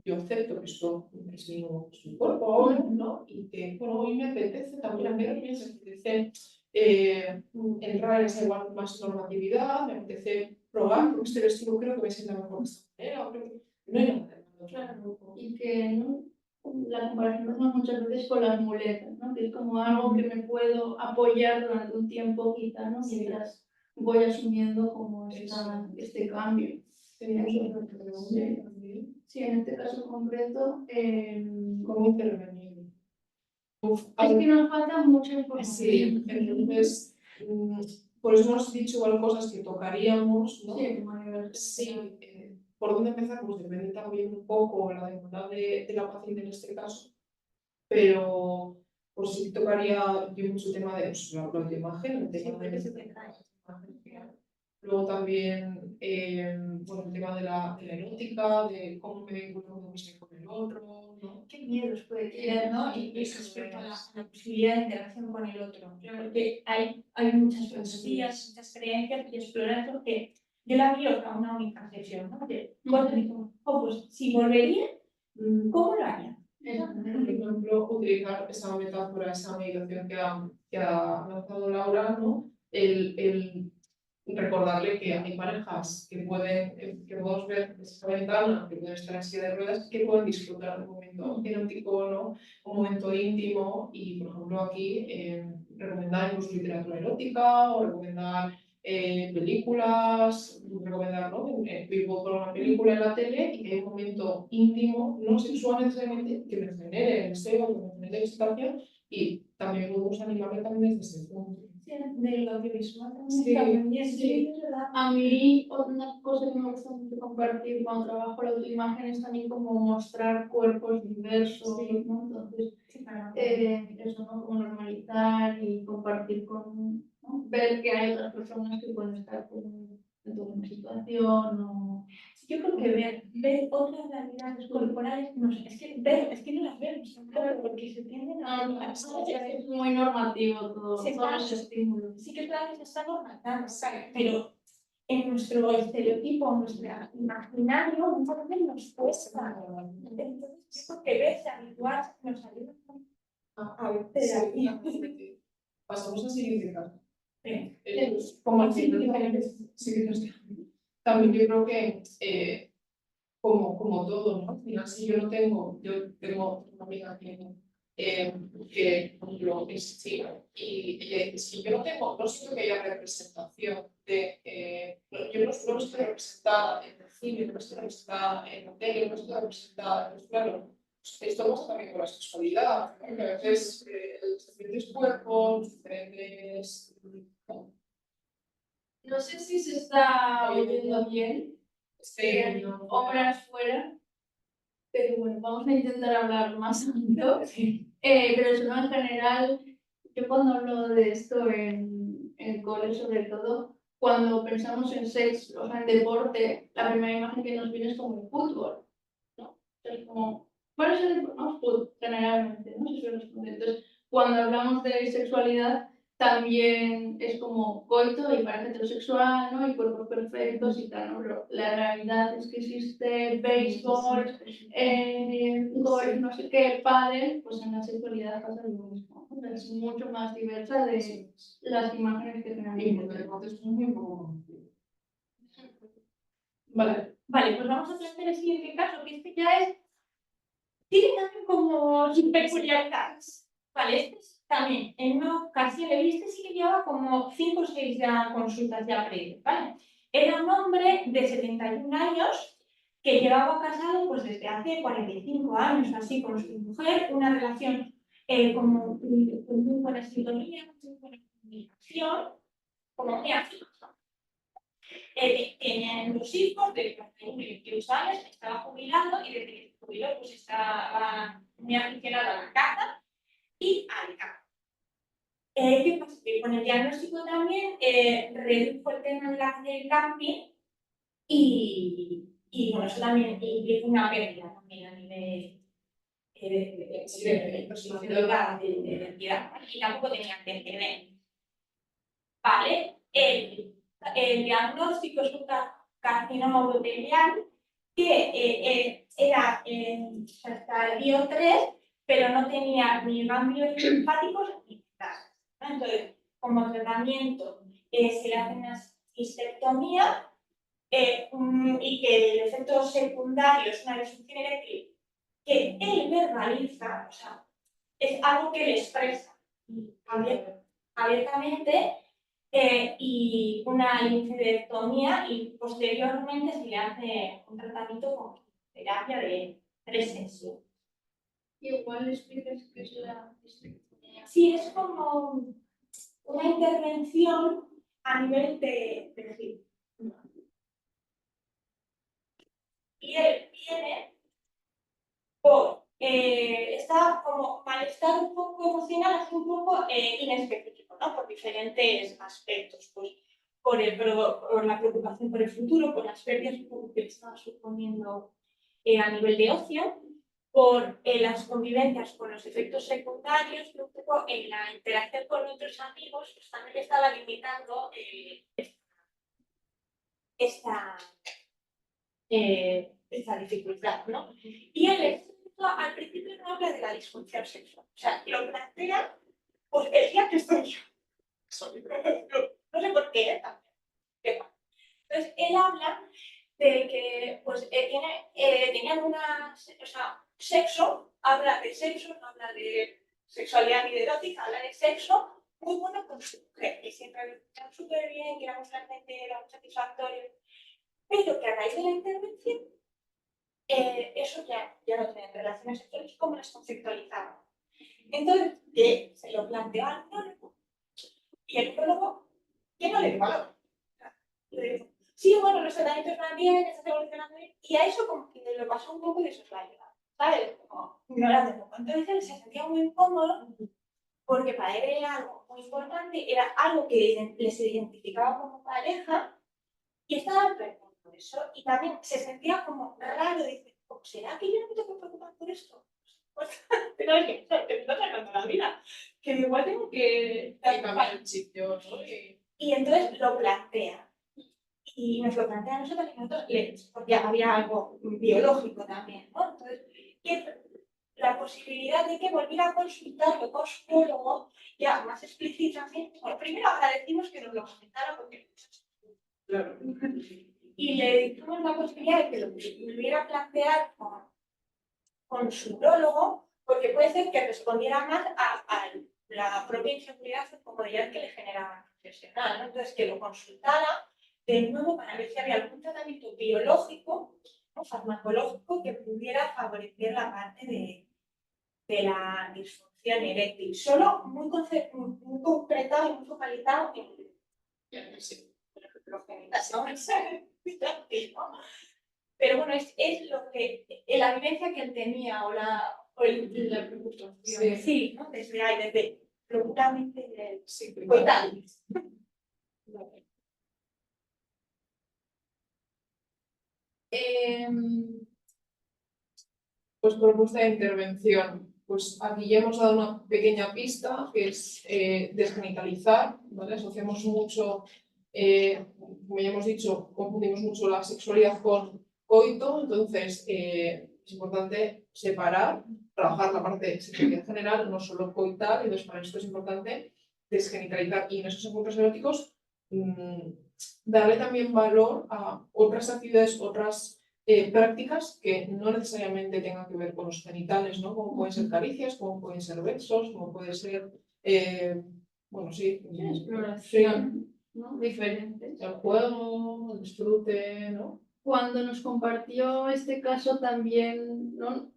yo acepto que esto es mi cuerpo ahora, ¿no? Y que, bueno, hoy me apetece también, a mí me apetece entrar en esa igual más normatividad, me apetece probar, porque este vestido creo que me sienta mejor de esta manera, creo que no hay nada de malo, claro, y que ¿no? La comparación que hacemos muchas veces con las muletas, ¿no? Que es como algo que me puedo apoyar durante un tiempo quizá, ¿no? Mientras voy asumiendo como este cambio. Sí, en este caso concreto, ¿cómo intervenir? Es que nos falta mucha información. Sí, entonces, por eso hemos dicho igual cosas que tocaríamos, ¿no? Sí, por dónde empezar, pues depende también un poco la demanda de la paciente en este caso, pero pues sí tocaría yo mucho el tema de pues, la autoimagen, el tema de luego también bueno, el tema de la erótica, de cómo me vinculo uno mismo con el otro, ¿no? Qué miedos puede tener, ¿no? Y respecto a la posibilidad de interacción con el otro. Porque hay muchas filosofías, muchas creencias y explorar porque yo la miro a una única sesión, ¿no? De cosas y como, pues si volvería, ¿cómo lo haría? Por ejemplo, utilizar esa metáfora, esa meditación que ha lanzado Laura, ¿no? El recordarle que hay parejas que pueden, que podemos ver esa ventana, que pueden estar en silla de ruedas, que pueden disfrutar de un momento erótico, ¿no? Un momento íntimo, y por ejemplo aquí recomendar incluso literatura erótica o recomendar películas, recomendar, ¿no? Vivo por una película en la tele y que hay un momento íntimo, no sexual necesariamente, que me genere deseo, que me genere excitación, y también podemos animarle también desde ese punto. Del audiovisual también. Sí. A mí una cosa que me gusta mucho compartir cuando trabajo la autoimagen es también como mostrar cuerpos diversos, ¿no? Entonces, eso, ¿no? Como normalizar y compartir con, ¿no? Ver que hay otras personas que pueden estar en toda una situación o... Yo creo que ver otras realidades corporales, no sé, es que no las vemos, claro, porque se tienden a... Es muy normativo todo, Sí, todos los estímulos. Sí que claro que está normalizado, pero en nuestro estereotipo, en nuestro imaginario, muchas veces nos cuesta. Entonces, esto que ves, habituarse, nos ayuda a ver. Pasamos a siguiente caso. Como también yo creo que como todo, ¿no? Al final, si yo no tengo, yo tengo una amiga que por ejemplo, es chica y ella dice, si yo no tengo, no siento que haya representación de, yo no estoy representada en el cine, no estoy representada en la tele, no estoy representada en los claro. Esto pasa también con la sexualidad, ¿no? Que a veces los diferentes cuerpos, diferentes... No sé si se está oyendo bien. Sí, Obras fuera. pero bueno, vamos a intentar hablar más alto. Pero eso, ¿no? En general, yo cuando hablo de esto en el cole, sobre todo, cuando pensamos en sexo, o sea, en deporte, la primera imagen que nos viene es como el fútbol, ¿no? Es como, ¿cuál es el deporte? No, fútbol, generalmente, ¿no? Se suele responder. Entonces, cuando hablamos de sexualidad, también es como coito y pareja heterosexual, ¿no? Y cuerpos perfectos y tal, ¿no? Pero la realidad es que existe béisbol, golf, no sé qué, pádel, pues en la sexualidad pasa lo mismo, ¿no? Es mucho más diversa de las imágenes que Y generalmente porque el tenemos. deporte es muy poco conocido. Vale, pues vamos a plantear el siguiente caso, que este ya es, tiene también como sus peculiaridades. Vale, este es también, en una ocasión, este sí que llevaba como 5 o 6 ya consultas ya previas, ¿vale? Era un hombre de 71 años que llevaba casado pues desde hace 45 años, así, con su mujer, una relación como con muy buena sintonía, muy buena comunicación, como muy afín. Tenían 2 hijos de 21 y 22 años, estaba jubilado y desde que se jubiló pues estaba muy aficionado a la caza y al campo. ¿Qué pasa? Que con el diagnóstico también redujo el tema del camping y bueno, eso también implica una pérdida también a nivel de identidad y tampoco tenía antecedentes. ¿Vale? El diagnóstico es un carcinoma uroterial que era hasta el bio 3, pero no tenía ni ganglios linfáticos ni metástasis. Entonces, como tratamiento se le hace una cistectomía y que el efecto secundario es una disfunción eréctil que él verbaliza, o sea, es algo que él expresa abiertamente y una linfedectomía y posteriormente se le hace un tratamiento con terapia de 3 sesiones. Igual explicas qué es la cistectomía. Sí, es como una intervención a nivel de tejido. Y él viene por está como malestar un poco emocional, así un poco inespecífico, ¿no? Por diferentes aspectos, pues por la preocupación por el futuro, por las pérdidas que le estaba suponiendo a nivel de ocio, por las convivencias con los efectos secundarios, y un poco en la interacción con otros amigos, pues también estaba limitando esta dificultad, ¿no? Y él al principio no habla de la disfunción sexual, o sea, lo plantea, pues el día que estoy yo. No sé por qué también. Entonces, él habla de que pues, tenían o sea, sexo, habla de sexo, no habla de sexualidad ni de erótica, habla de sexo muy bueno con su mujer, que siempre están súper bien, que era muy realmente era muy satisfactorio, pero que a raíz de la intervención, eso ya no tienen relaciones sexuales, como las conceptualizaban. Entonces, se lo planteó al neurólogo y el neurólogo, que no le dio valor. Sí, bueno, los tratamientos van bien, estás evolucionando bien, y a eso como que le pasó un poco de soslayo, ¿sabes? Como ignorando un poco. Entonces él se sentía muy incómodo porque para él era algo muy importante, era algo que les identificaba como pareja y estaba enfermo por eso. Y también se sentía como raro, dice, ¿será que yo no me tengo que preocupar por esto? Pues tengo que me está sacando la vida, que igual tengo que... Y cambiar el chip yo, ¿no? Y entonces lo plantea. Y nos lo plantea a nosotros y nosotros porque había algo biológico también, ¿no? Entonces, la posibilidad de que volviera a consultarlo con su psicólogo ya más explícitamente. Bueno, primero agradecimos que nos lo comentara porque... Claro. Y le dimos la posibilidad de que lo volviera a plantear con su neurólogo, porque puede ser que respondiera más a la propia inseguridad o comodidad que le generaba el profesional, ¿no? Entonces, que lo consultara de nuevo para ver si había algún tratamiento biológico o farmacológico que pudiera favorecer la parte de la disfunción eréctil. Solo muy concretado y muy focalizado en Sí. los genitales. pero bueno, es lo que, la vivencia que él tenía o la preocupación. Sí. Sí, ¿no? Desde ahí, desde preocupamente Sí, coitado. Pues propuesta de intervención. Pues aquí ya hemos dado una pequeña pista que es desgenitalizar, ¿vale? Asociamos mucho, como ya hemos dicho, confundimos mucho la sexualidad con coito, entonces es importante separar, trabajar la parte de sexualidad general, no solo coital, entonces para esto es importante desgenitalizar y en esos encuentros eróticos darle también valor a otras actividades, otras prácticas que no necesariamente tengan que ver con los genitales, ¿no? Como pueden ser caricias, como pueden ser besos, como puede ser, bueno, sí, Exploración, ¿no? Diferente. el juego, el disfrute, ¿no? Cuando nos compartió este caso también, ¿no?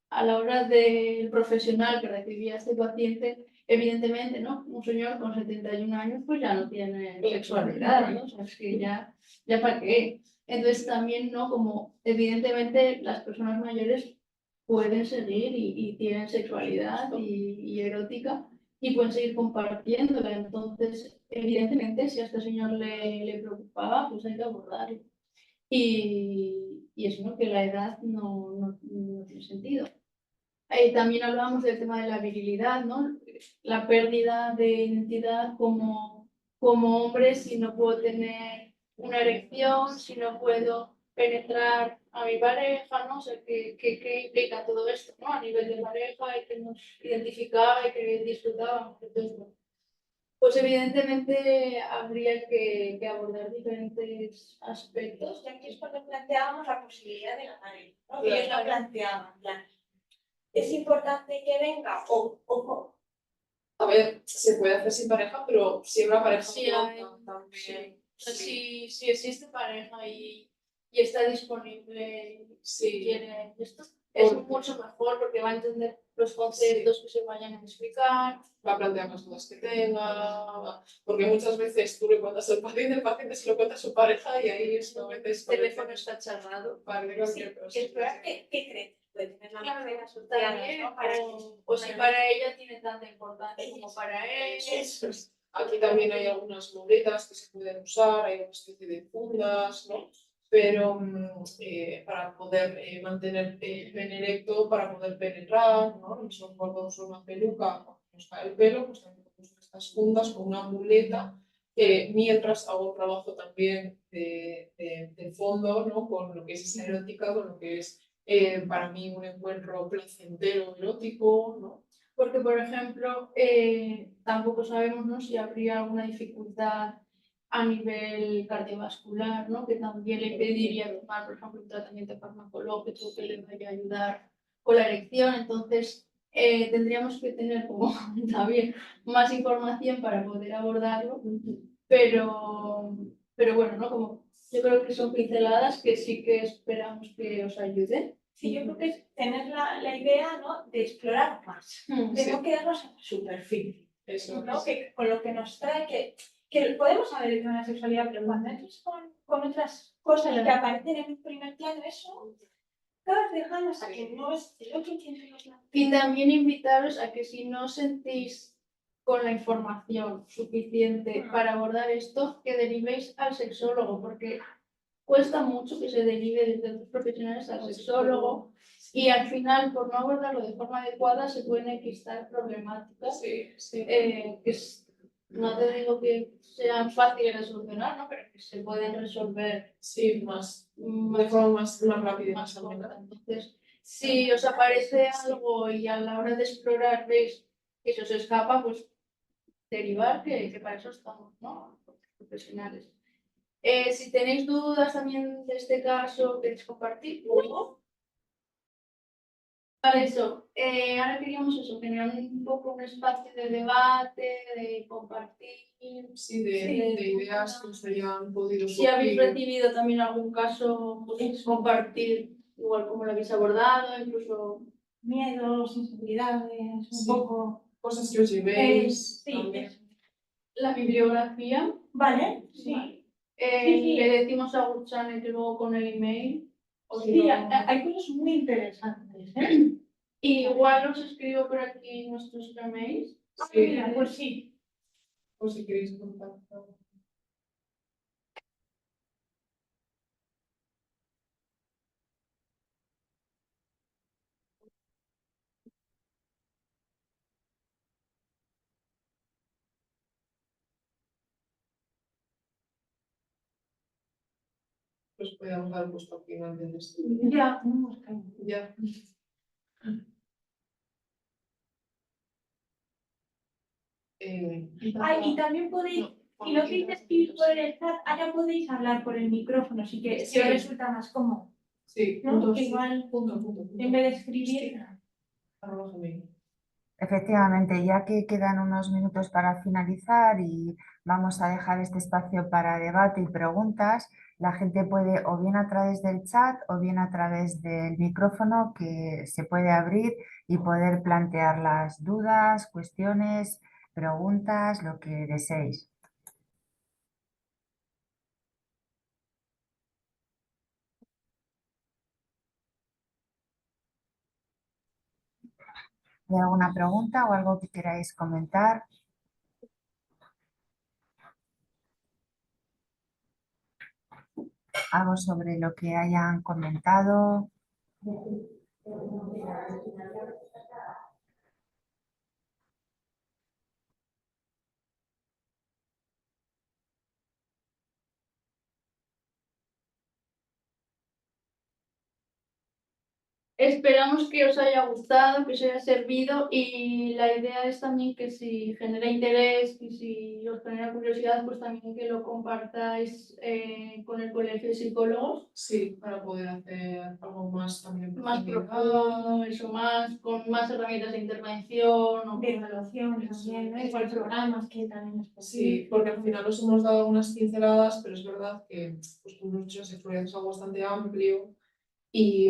A la hora del profesional que recibía a este paciente, evidentemente, ¿no? Un señor con 71 años pues ya no tiene sexualidad, ¿no? O sea, es que ya para qué. Entonces también, ¿no? Como evidentemente las personas mayores pueden seguir y tienen sexualidad y erótica y pueden seguir compartiéndola. Entonces, evidentemente, si a este señor le preocupaba, pues hay que abordarlo. Y eso, ¿no? Que la edad no tiene sentido. También hablábamos del tema de la virilidad, ¿no? La pérdida de identidad como hombre si no puedo tener una erección, si no puedo penetrar a mi pareja, ¿no? O sea, ¿qué implica todo esto, ¿no? A nivel de pareja, y que nos identificaba y que disfrutábamos. Entonces, bueno, pues evidentemente habría que abordar diferentes aspectos. Y aquí es cuando planteábamos la posibilidad de la pareja, ¿no? Claro. Ellos lo planteaban, en plan, es importante que venga o A ver, se puede hacer sin pareja, pero si una pareja Sí, también. Si existe pareja y está disponible, si quiere esto, es mucho mejor porque va a entender los conceptos que se vayan a explicar. Va a plantear las dudas que tenga, porque muchas veces tú le cuentas al paciente, el paciente se lo cuenta a su pareja y ahí esto a veces El teléfono está charlado. parece cualquier cosa. ¿Qué crees? Puede tener la Claro, mujer asociada, también, ¿no? Para o si para ella tiene tanta importancia como para él. Aquí también hay algunas muletas que se pueden usar, hay una especie de fundas, ¿no? Pero para poder mantener el pene erecto, para poder penetrar, ¿no? Y son cuando usa una peluca, cuando nos cae el pelo, pues también usamos estas fundas con una muleta, mientras hago un trabajo también de fondo, ¿no? Con lo que es esa erótica, con lo que es para mí un encuentro placentero erótico, ¿no? Porque, por ejemplo, tampoco sabemos, ¿no? Si habría alguna dificultad a nivel cardiovascular, ¿no? Que también le pediría tomar, por ejemplo, un tratamiento farmacológico que le vaya a ayudar con la erección. Entonces, tendríamos que tener como también más información para poder abordarlo, pero bueno, ¿no? Como yo creo que son pinceladas que sí que esperamos que os ayuden. Sí, yo creo que es tener la idea, ¿no? De explorar más, de no quedarnos en la superficie. Eso, ¿no? Que, con lo que nos trae, que podemos saber el tema de la sexualidad, pero cuando entras con otras cosas que aparecen en un primer plano, eso acabas dejando hasta que no es lo que tienes. Y también invitaros a que si no sentís con la información suficiente para abordar esto, que derivéis al sexólogo, porque cuesta mucho que se derive desde otros profesionales al sexólogo y al final, por no abordarlo de forma adecuada, se pueden enquistar problemáticas que no te digo que sean fáciles de solucionar, ¿no? Pero que se pueden resolver de forma más rápida y más corta. Entonces, si os aparece algo y a la hora de explorar veis que se os escapa, pues derivar, que para eso estamos, ¿no? Profesionales. Si tenéis dudas también de este caso, queréis compartir. Vale, eso. Ahora queríamos eso, generar un poco un espacio de debate, de compartir. Sí, de ideas que os hayan podido Si habéis recibido también algún caso, pues compartir igual como lo habéis abordado, incluso Miedos, inseguridades, un poco. cosas que os llevéis. La bibliografía. Vale, sí. Le decimos a Gurchane que luego con el email O Sí, no- hay cosas muy interesantes, ¿eh? Y igual os escribo por aquí nuestros emails. Sí. Mira, pues sí. O si queréis contactar. Pues podríamos dar puesto al final del esto. Ya, no, es que- Ya. Ay, y también podéis, si no queréis escribir por el chat, ahora podéis hablar por el micrófono, así que si os Sí. resulta más cómodo, Sí, ¿no? punto, Que sí. igual, Punto. en vez de escribir, Arroba Gmail. Efectivamente, ya que quedan unos minutos para finalizar y vamos a dejar este espacio para debate y preguntas, la gente puede o bien a través del chat o bien a través del micrófono que se puede abrir y poder plantear las dudas, cuestiones, preguntas, lo que deseéis. ¿Hay alguna pregunta o algo que queráis comentar? ¿Algo sobre lo que hayan comentado? Esperamos que os haya gustado, que os haya servido y la idea es también que si genera interés y si os genera curiosidad, pues también que lo compartáis con el Colegio de Psicólogos, Sí, para poder hacer algo más también en más profundidad. profundo, eso más, con más herramientas de intervención. O de evaluación también, ¿no? Igual programas que también es Sí, posible. porque al final os hemos dado algunas pinceladas, pero es verdad que pues, como hemos dicho, sexualidad es algo bastante amplio y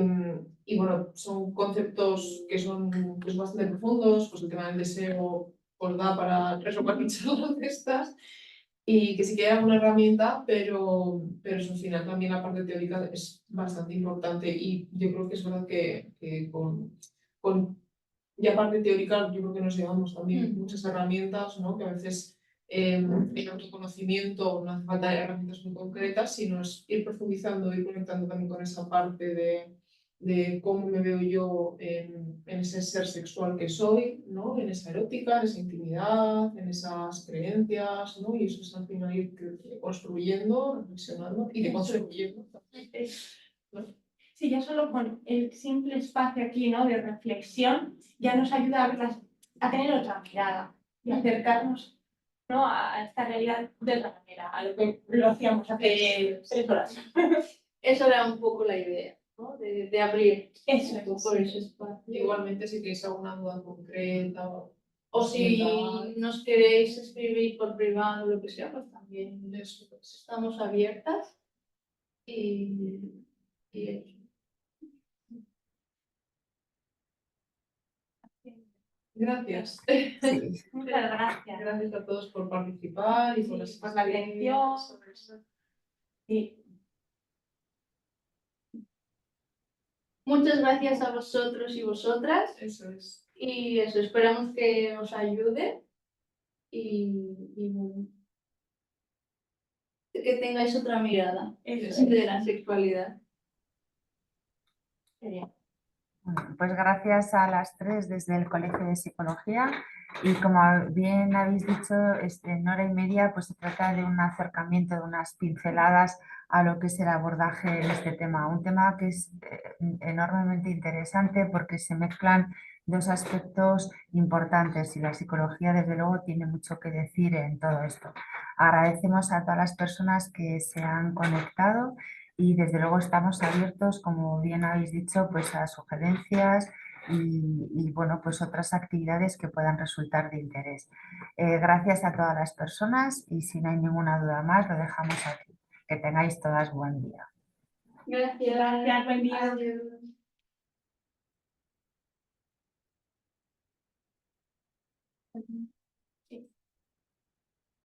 bueno, son conceptos que son pues, bastante profundos, pues el tema del deseo pues da para 3 o 4 charlas de estas y que sí que hay alguna herramienta, pero eso, al final también la parte teórica es bastante importante y yo creo que es verdad que con ya parte teórica yo creo que nos llevamos también muchas herramientas, ¿no? Que a veces el autoconocimiento no hace falta herramientas muy concretas, sino es ir profundizando, ir conectando también con esa parte de cómo me veo yo en ese ser sexual que soy, ¿no? En esa erótica, en esa intimidad, en esas creencias, ¿no? Y eso es al final ir construyendo, reflexionando y deconstruyendo. ¿No? Sí, ya solo con el simple espacio aquí, ¿no? De reflexión, ya nos ayuda a tener otra mirada y acercarnos, ¿no? A esta realidad de otra manera, a lo que lo hacíamos hace 3 horas. Esa era un poco la idea, ¿no? De abrir Eso un es. poco ese espacio. Igualmente, si tenéis alguna duda concreta O si nos queréis escribir por privado, lo que sea, pues también estamos abiertas. Y eso. Gracias. Sí. Muchas gracias. Gracias a todos por participar y por, Sí, por la atención. Sí. Muchas gracias a vosotros y vosotras. Eso es. Y eso, esperamos que os ayude. Y bueno, que tengáis otra mirada Eso de la sexualidad. Genial. Bueno, pues gracias a las 3 desde el Colegio de Psicología y como bien habéis dicho, en hora y media pues se trata de un acercamiento, de unas pinceladas a lo que es el abordaje de este tema. Un tema que es enormemente interesante porque se mezclan dos aspectos importantes y la psicología desde luego tiene mucho que decir en todo esto. Agradecemos a todas las personas que se han conectado y desde luego estamos abiertos, como bien habéis dicho, pues a sugerencias y bueno, pues otras actividades que puedan resultar de interés. Gracias a todas las personas y si no hay ninguna duda más, lo dejamos aquí. Que tengáis todas buen día. Gracias. Gracias, buen día. Adiós.